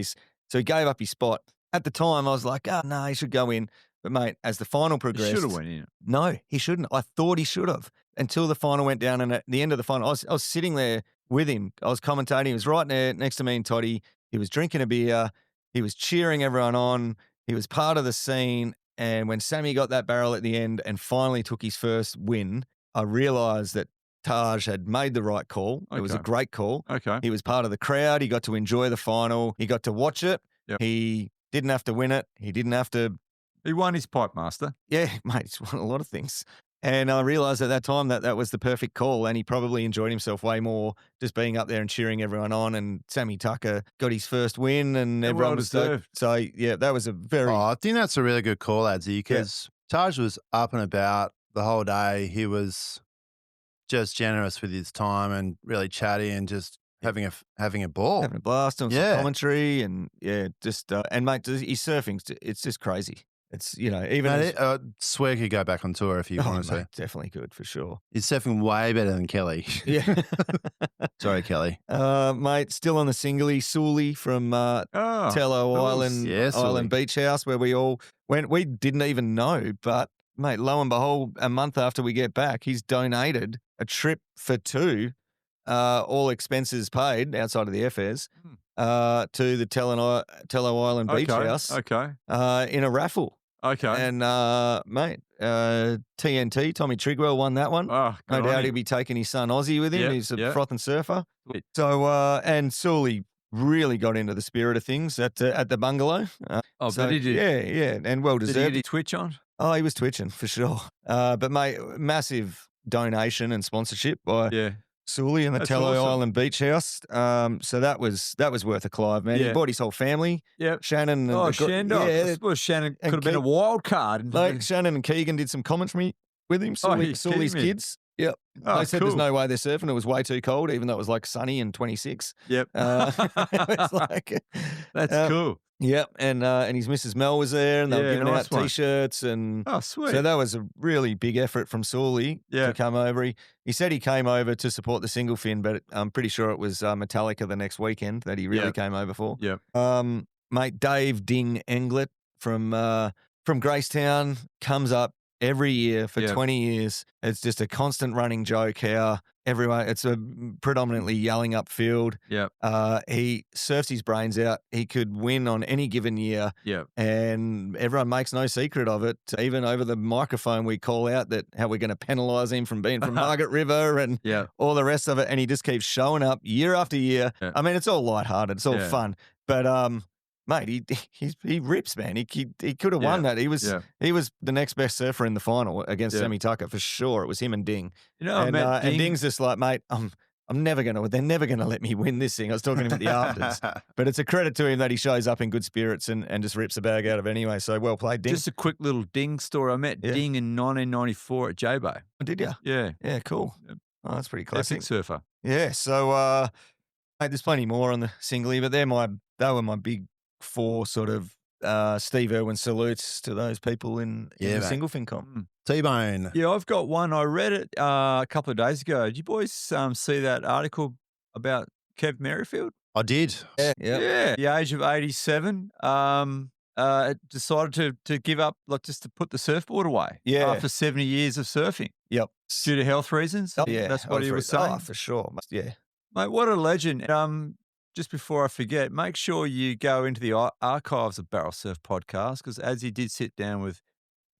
he gave up his spot. At the time, I was like, no, he should go in. But mate, as the final He progressed, should have went in. no, he shouldn't. I thought he should have until the final went down. And at the end of the final, I was sitting there with him. I was commentating. He was right there next to me and Toddy. He was drinking a beer. He was cheering everyone on. He was part of the scene. And when Sammy got that barrel at the end and finally took his first win, I realised that Taj had made the right call. It was a Okay. great call. Okay. He was part of the crowd. He got to enjoy the final. He got to watch it. Yep. He Didn't have to win it. He didn't have to. He won his pipe master. Yeah, mate, he's won a lot of things. And I realised at that time that was the perfect call, and he probably enjoyed himself way more just being up there and cheering everyone on. And Sammy Tucker got his first win, and everyone well was deserved. so yeah, that was a very Oh, I think that's a really good call, Adsy, because Taj was up and about the whole day. He was just generous with his time and really chatty and just having a ball. having a blast on Yeah. some commentary, and just and mate, his surfing, it's just crazy. It's even Mate, swear could go back on tour if you oh, want to. mate, definitely good for sure. He's surfing way better than Kelly. Yeah, Sorry, Kelly. mate, still on the singly, Sully from Tello Island, Yeah, Sully. Island Beach House, where we all went. We didn't even know, but mate, lo and behold, a month after we get back, he's donated a trip for two, all expenses paid outside of the airfares, to the Tello Island Beach House, Okay. in a raffle. Okay. And mate, TNT Tommy Trigwell won that one. Oh, No good on doubt him. he'll be taking his son Ozzy with him. Yep, He's a yep. frothing surfer. Sweet. So and Sully really got into the spirit of things at the bungalow. Oh, so, but did you? Yeah, and well Did he deserved. get his Twitch on? Oh, he was twitching for sure. But mate, massive donation and sponsorship by Yeah. Sully and the That's Tello awesome. Island Beach House. So that was worth a Clive, man. He Yeah. bought his whole family. Yep. Shannon and Oh, the Shandog. yeah, Well, Shannon and could have been a Keith- wild card. like Shannon and Keegan did some commentary with him. Oh, you're Sully's kidding me. kids. Yep. Oh, They said cool. there's no way they're surfing. It was way too cold, even though it was like sunny and 26. Yep. It's like That's cool. Yep. And his Mrs. Mel was there, and they were Yeah, giving nice out one. T-shirts, and Oh, sweet. so that was a really big effort from Sully Yeah. to come over. He said he came over to support the single fin, but I'm pretty sure it was Metallica the next weekend that he really Yep. came over for. Yep. Mate, Dave Ding Englert from Gracetown comes up every year for Yep. 20 years. It's just a constant running joke how everyone, it's a predominantly yelling upfield. Yep. He surfs his brains out. He could win on any given year, Yep. and everyone makes no secret of it. Even over the microphone, we call out that how we're going to penalise him from being from Margaret River and Yeah. all the rest of it. And he just keeps showing up year after year. Yeah. I mean, it's all lighthearted. It's all Yeah. fun. But mate, he rips, man. He could have won that. He was the next best surfer in the final against Yeah. Sammy Tucker for sure. It was him and Ding. You know, I and met Ding. Ding's just like, mate, I'm never gonna. They're never gonna let me win this thing. I was talking to him at the afters, but it's a credit to him that he shows up in good spirits and just rips the bag out of it anyway. So well played, Ding. Just a quick little Ding story. I met Yeah. Ding in 1994 at J-Bay. Did you? Yeah. Yeah, cool. Yep. Oh, that's pretty classic. Epic surfer. Yeah. So, mate, there's plenty more on the singly, but they were my big four sort of Steve Irwin salutes to those people in Yeah, the mate. single fin comp. Mm. T-Bone. Yeah, I've got one. I read it a couple of days ago. Did you boys see that article about Kev Merrifield? I did. Yeah. The age of 87, decided to give up, like just to put the surfboard away. Yeah. After 70 years of surfing Yep. due to health reasons. Yeah. That's what he was Oh, saying. for sure. Yeah. Mate, what a legend. Just before I forget, make sure you go into the archives of Barrel Surf Podcast, because as he did sit down with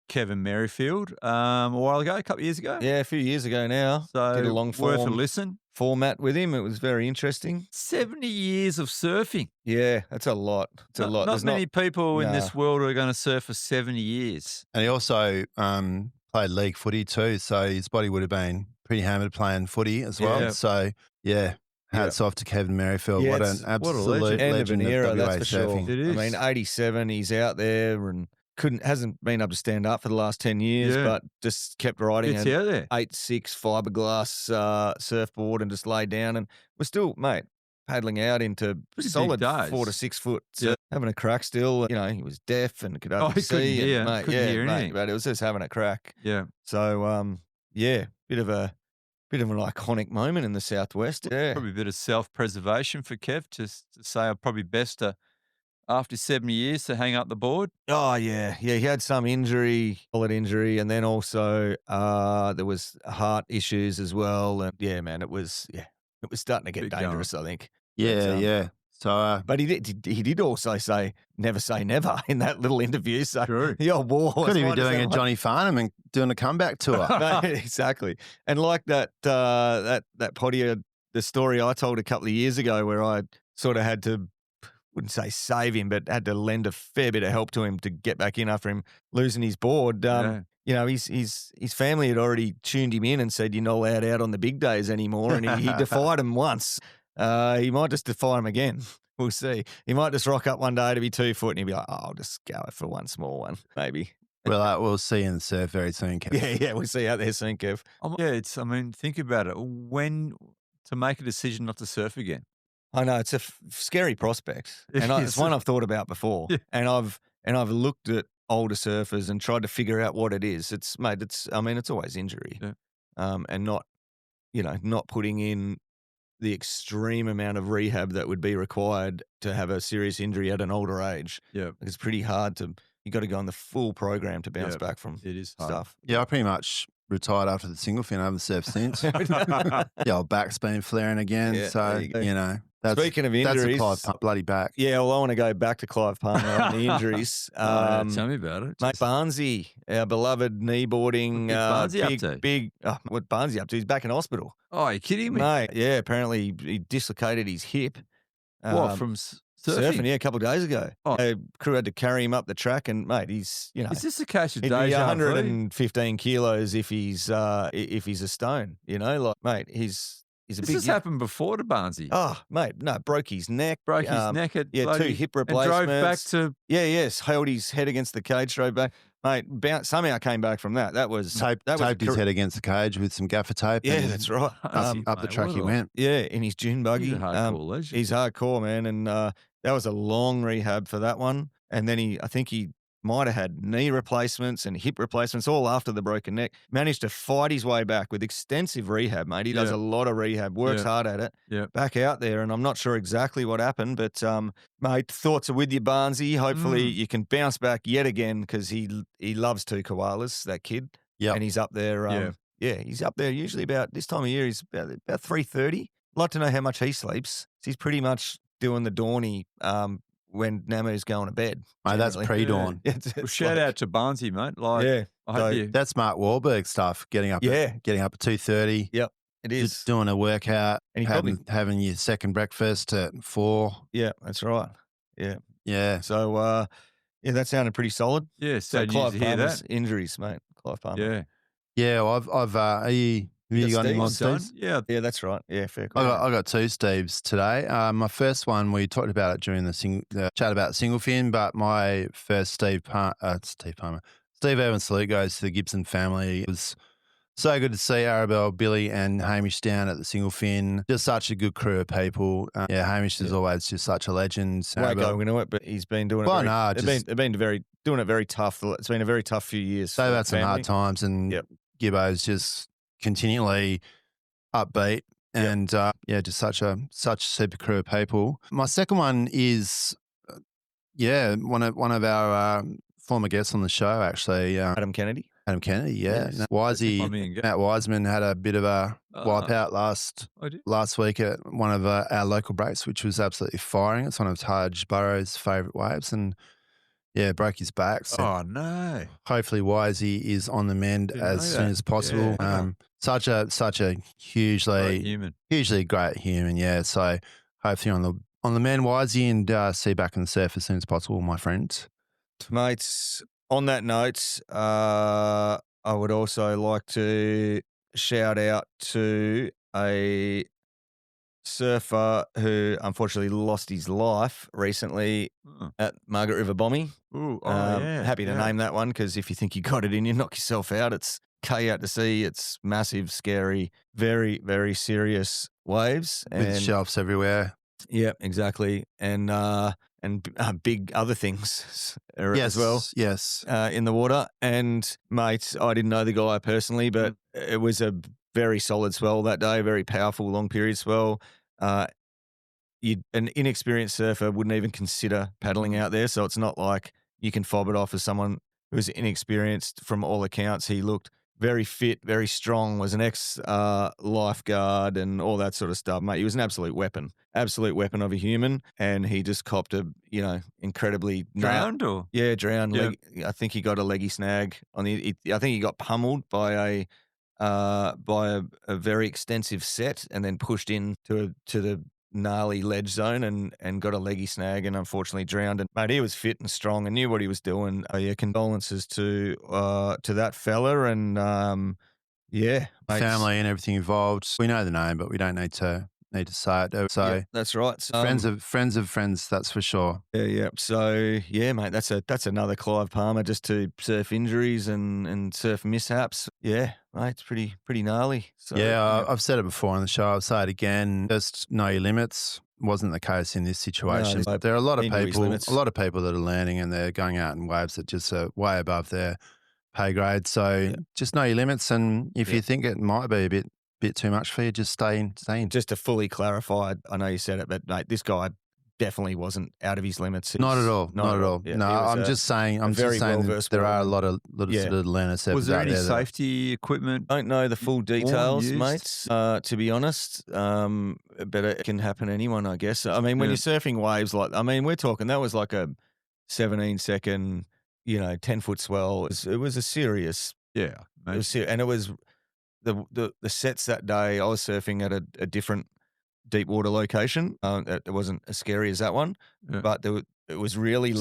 Kevin Merrifield a while ago, a couple of years ago. Yeah, a few years ago now. So Did a long worth a form listen. format with him. It was very interesting. 70 years of surfing. Yeah, that's a lot. It's a lot. Not There's many people in Nah. this world are going to surf for 70 years. And he also played league footy too, so his body would have been pretty hammered playing footy as well. Yeah. So, yeah, hats off to Kevin Merrifield. Yeah, what an it's- absolute legend. end of legend an era, of that's WA for sure. surfing. It is. I mean, 87, he's out there and hasn't been able to stand up for the last 10 years, Yeah. but just kept riding It's an out there. 8.6 fiberglass surfboard and just laid down. And we're still, mate, paddling out into Pretty big solid days. 4 to 6 foot. Yeah. Having a crack still. You know, he was deaf and could hardly he see. couldn't hear. And, mate, Couldn't hear mate, anything. but it was just having a crack. Yeah. So, yeah, bit of an iconic moment in the Southwest. Yeah. Probably a bit of self-preservation for Kev, just to say probably best to, after 70 years, to hang up the board. Oh yeah, yeah. He had some injury, solid injury, and then also there was heart issues as well. And yeah, man, it was starting to get Big dangerous. I think. Yeah, But, yeah. So, But he did also say never say never in that little interview. So True. the old war horse could he be might have doing a sounded Johnny Farnham and doing a comeback tour? like- exactly. And like that potty, the story I told a couple of years ago, where I sort of had to wouldn't say save him, but had to lend a fair bit of help to him to get back in after him losing his board. You know, his family had already tuned him in and said, "You're not allowed out on the big days anymore," and he defied him once. He might just defy him again. We'll see. He might just rock up one day to be 2 foot and he'll be like, I'll just go for one small one, maybe. Well, we'll see you in the surf very soon, Kev. Yeah, we'll see you out there soon, Kev. I mean, think about it. When to make a decision not to surf again? I know it's a scary prospect, and It it's is. one I've thought about before. Yeah. And I've looked at older surfers and tried to figure out what it is. It's always injury, and not putting in the extreme amount of rehab that would be required to have a serious injury at an older age. Yeah, It's pretty hard you got to go on the full program to bounce Yeah, back from it is hard. stuff. Yeah, I pretty much retired after the single fin. I haven't surfed since. The old back's been flaring again. Yeah, So, there you go. you know. That's, Speaking of that's injuries, a Clive bloody back. yeah, well, I want to go back to Clive Palmer on the injuries. Tell me about it. Mate, Barnesy, our beloved kneeboarding, What's Barnesy up to? what Barnesy up to? He's back in hospital. Oh, are you kidding me? Mate, yeah, apparently he dislocated his hip. What, from surfing? Yeah, a couple of days ago. Oh. Crew had to carry him up the track, and mate, he's Is this a case of he'd be deja vu? 115 kilos if he's a stone. You know, like mate, he's a This big. has happened before to Barnesy. Oh, mate, no, broke his neck, Broke his neck at 2 bloody- hip and replacements. drove back to. Yes, held his head against the cage, drove back. Mate, somehow came back from that. That was Taped his head against the cage with some gaffer tape. Yeah, and that's right. Up the track he went. Yeah, in his dune buggy. He's a hardcore legend. He's hardcore, man, and that was a long rehab for that one. And then I think he might have had knee replacements and hip replacements all after the broken neck. Managed to fight his way back with extensive rehab, mate. He does a lot of rehab, works hard at it. Yeah. Back out there, and I'm not sure exactly what happened, but mate, thoughts are with you, Barnesy. Hopefully you can bounce back yet again because he loves 2 koalas, that kid. Yeah. And he's up there. He's up there usually about this time of year. He's about 3:30. Like to know how much he sleeps. He's pretty much doing the dawny when Namu's going to bed. Mate, that's generally. pre-dawn. Yeah, Well, shout out to Barnesy, mate. Like, Yeah, I hope you. That's Mark Wahlberg stuff. Getting up at 2:30. it is. Just doing a workout, And he having your second breakfast at 4. Yeah, that's right. Yeah. Yeah. So, that sounded pretty solid. Yeah, So sad news Clive to hear Palmer's that. injuries, mate. Clive Palmer. Yeah. Yeah, well, I've have you got any more, Son, Steve? yeah. Yeah, that's right. Yeah, fair. I got 2 Steves today. My first one, we talked about it during the chat about single fin, but my first Steve Evans salute goes to the Gibson family. It was so good to see Arabelle, Billy, and Hamish down at the single fin. Just such a good crew of people. Hamish is always just such a legend. Won't go into it, but he's been doing it. Well, very, no, they've been doing it very tough. It's been a very tough few years. They've for had the some hard family. times, and Gibbo's just continually upbeat, and just such a super crew of people. My second one is one of our former guests on the show, actually, Adam Kennedy. Adam Kennedy. Yeah, Yes. Matt Wiseman had a bit of a wipeout last week at one of our local breaks, which was absolutely firing. It's one of Taj Burrow's favourite waves, and broke his back. So Oh, no. hopefully Wisey is on the mend Didn't as know soon that. as possible. Yeah. Such a Great human. hugely great human. Yeah. So hopefully on the mend, Wisey, and see you back in the surf as soon as possible, my friends. Mates, on that note, I would also like to shout out to a surfer who unfortunately lost his life recently at Margaret River Bombing. Ooh, Happy to name that one because if you think you got it in, you knock yourself out. It's K out to sea. It's massive, scary, very, very serious waves. With shelves everywhere. Yeah, exactly. And big other things as well. Yes. In the water. And mate, I didn't know the guy personally, but it was a very solid swell that day, very powerful long period swell. An inexperienced surfer wouldn't even consider paddling out there. So it's not like you can fob it off as someone who's inexperienced. From all accounts, he looked very fit, very strong, was an ex-lifeguard and all that sort of stuff, mate. He was an absolute weapon of a human, and he just copped a, incredibly Drowned or? Yeah, drowned. Yeah. I think he got a leggy snag on the. I think he got pummeled by a very extensive set, and then pushed in to the gnarly ledge zone and got a leggy snag and unfortunately drowned. And mate, he was fit and strong and knew what he was doing. Yeah, condolences to that fella and yeah, mate, Family and everything involved. We know the name, but we don't need to say it. So yeah, that's right. So, friends of friends, that's for sure. Yeah. So yeah, mate, that's another Clive Palmer just to surf injuries and surf mishaps. Yeah, mate, it's pretty gnarly. So, yeah, I've said it before on the show. I'll say it again. Just know your limits. Wasn't the case in this situation. No, there are a lot of he knew his people, limits. that are landing and they're going out in waves that just are way above their pay grade. So just know your limits, and if you think it might be a bit too much for you, just stay in. Just to fully clarify, I know you said it, but mate, this guy definitely wasn't out of his limits. Not at all. Not at all. Yeah, no, I'm just saying that there are a lot of sort of learner steps Was there out any there safety equipment? Don't know the full details, used? mates, to be honest. But it can happen to anyone, I guess. I mean, when you're surfing waves we're talking, that was like a 17-second, 10-foot swell. It was a serious. Yeah. It was and it was the sets that day. I was surfing at a different deep water location. It wasn't as scary as that one, but it was really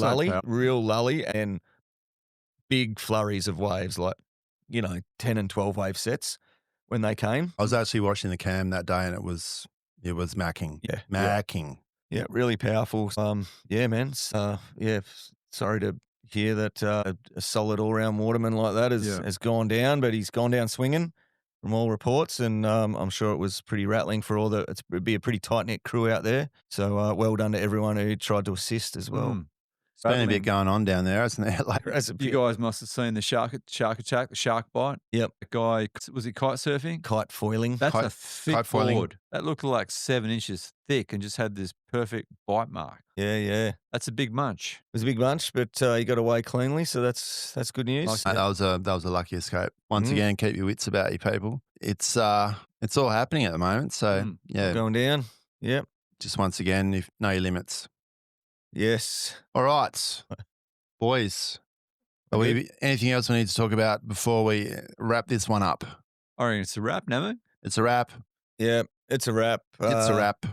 real lully, and big flurries of waves, like 10 and 12 wave sets when they came. I was actually watching the cam that day, and it was macking. Yeah, macking. Yeah, really powerful. Yeah, man. Sorry to hear that a solid all-round waterman like that has gone down, but he's gone down swinging from all reports, and I'm sure it was pretty rattling for it'd be a pretty tight-knit crew out there. So well done to everyone who tried to assist as well. There's been a bit going on down there, hasn't there? You guys must have seen the shark attack, the shark bite. Yep. The guy, was he kite surfing? Kite foiling. That's a thick board. That looked like 7 inches thick and just had this perfect bite mark. Yeah. That's a big munch. It was a big bunch, but he got away cleanly, so that's good news. Nice. That was a lucky escape. Once again, keep your wits about you, people. It's all happening at the moment, so yeah, going down. Yep. Just once again, know your limits. Yes. All right, boys. Anything else we need to talk about before we wrap this one up? I reckon it's a wrap, Nemo. It's a wrap. Yeah, it's a wrap. It's a wrap.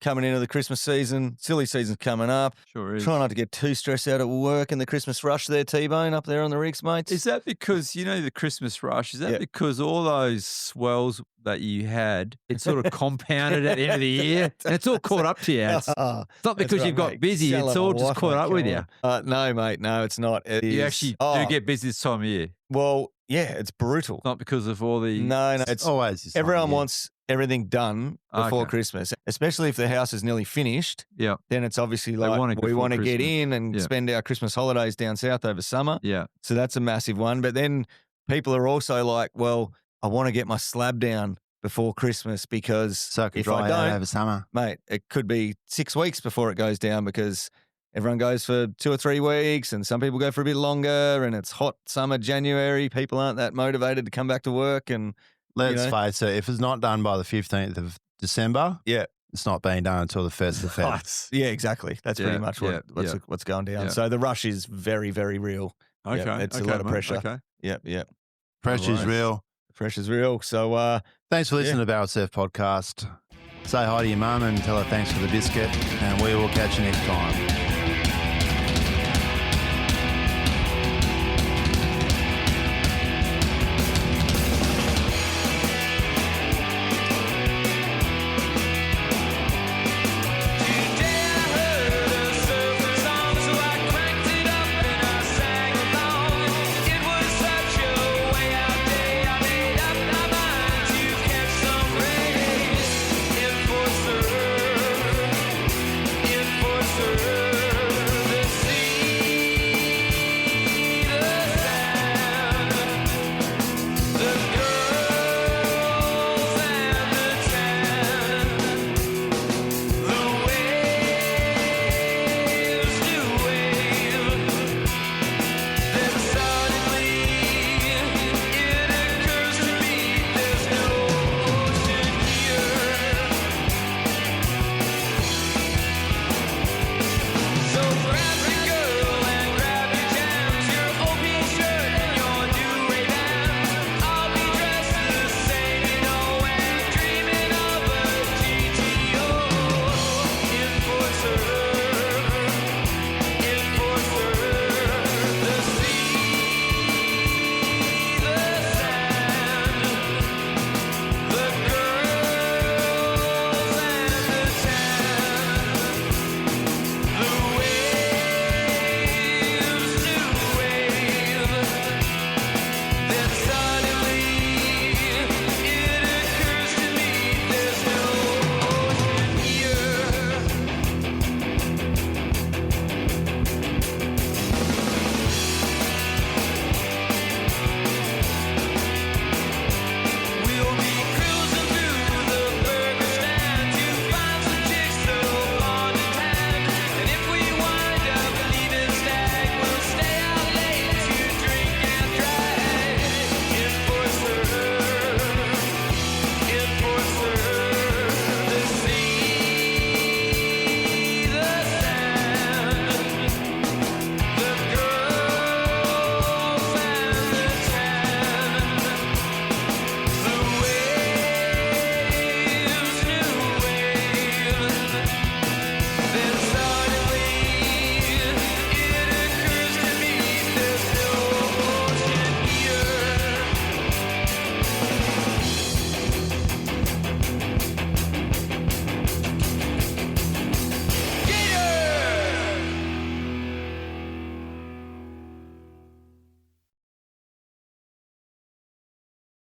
Coming into the Christmas season, silly season's coming up. Sure is. Try not to get too stressed out at work in the Christmas rush there, T-Bone, up there on the rigs, mates. Is that because, the Christmas rush, is that because all those swells that you had, it sort of compounded at the end of the year and it's all caught up to you? It's not because you've got busy, it's all just caught up with you. No, mate, no, it's not. You actually do get busy this time of year. Well, yeah, it's brutal. Not because of all the... No, it's always this everyone wants everything done before Christmas, especially if the house is nearly finished. Yeah. Then it's obviously like we want to get in and spend our Christmas holidays down south over summer. Yeah. So that's a massive one. But then people are also like, well, I want to get my slab down before Christmas because if I don't, over summer, mate, it could be 6 weeks before it goes down because everyone goes for 2 or 3 weeks and some people go for a bit longer and it's hot summer, January. People aren't that motivated to come back to work and let's face it, if it's not done by the 15th of December, it's not being done until the 1st of February. Yeah, exactly. That's pretty much what's going down. Yeah. So the rush is very, very real. Okay. It's a lot of pressure. Okay. Yep. Pressure's real. Pressure's real. So thanks for listening to the Barrel Surf Podcast. Say hi to your mum and tell her thanks for the biscuit, and we will catch you next time.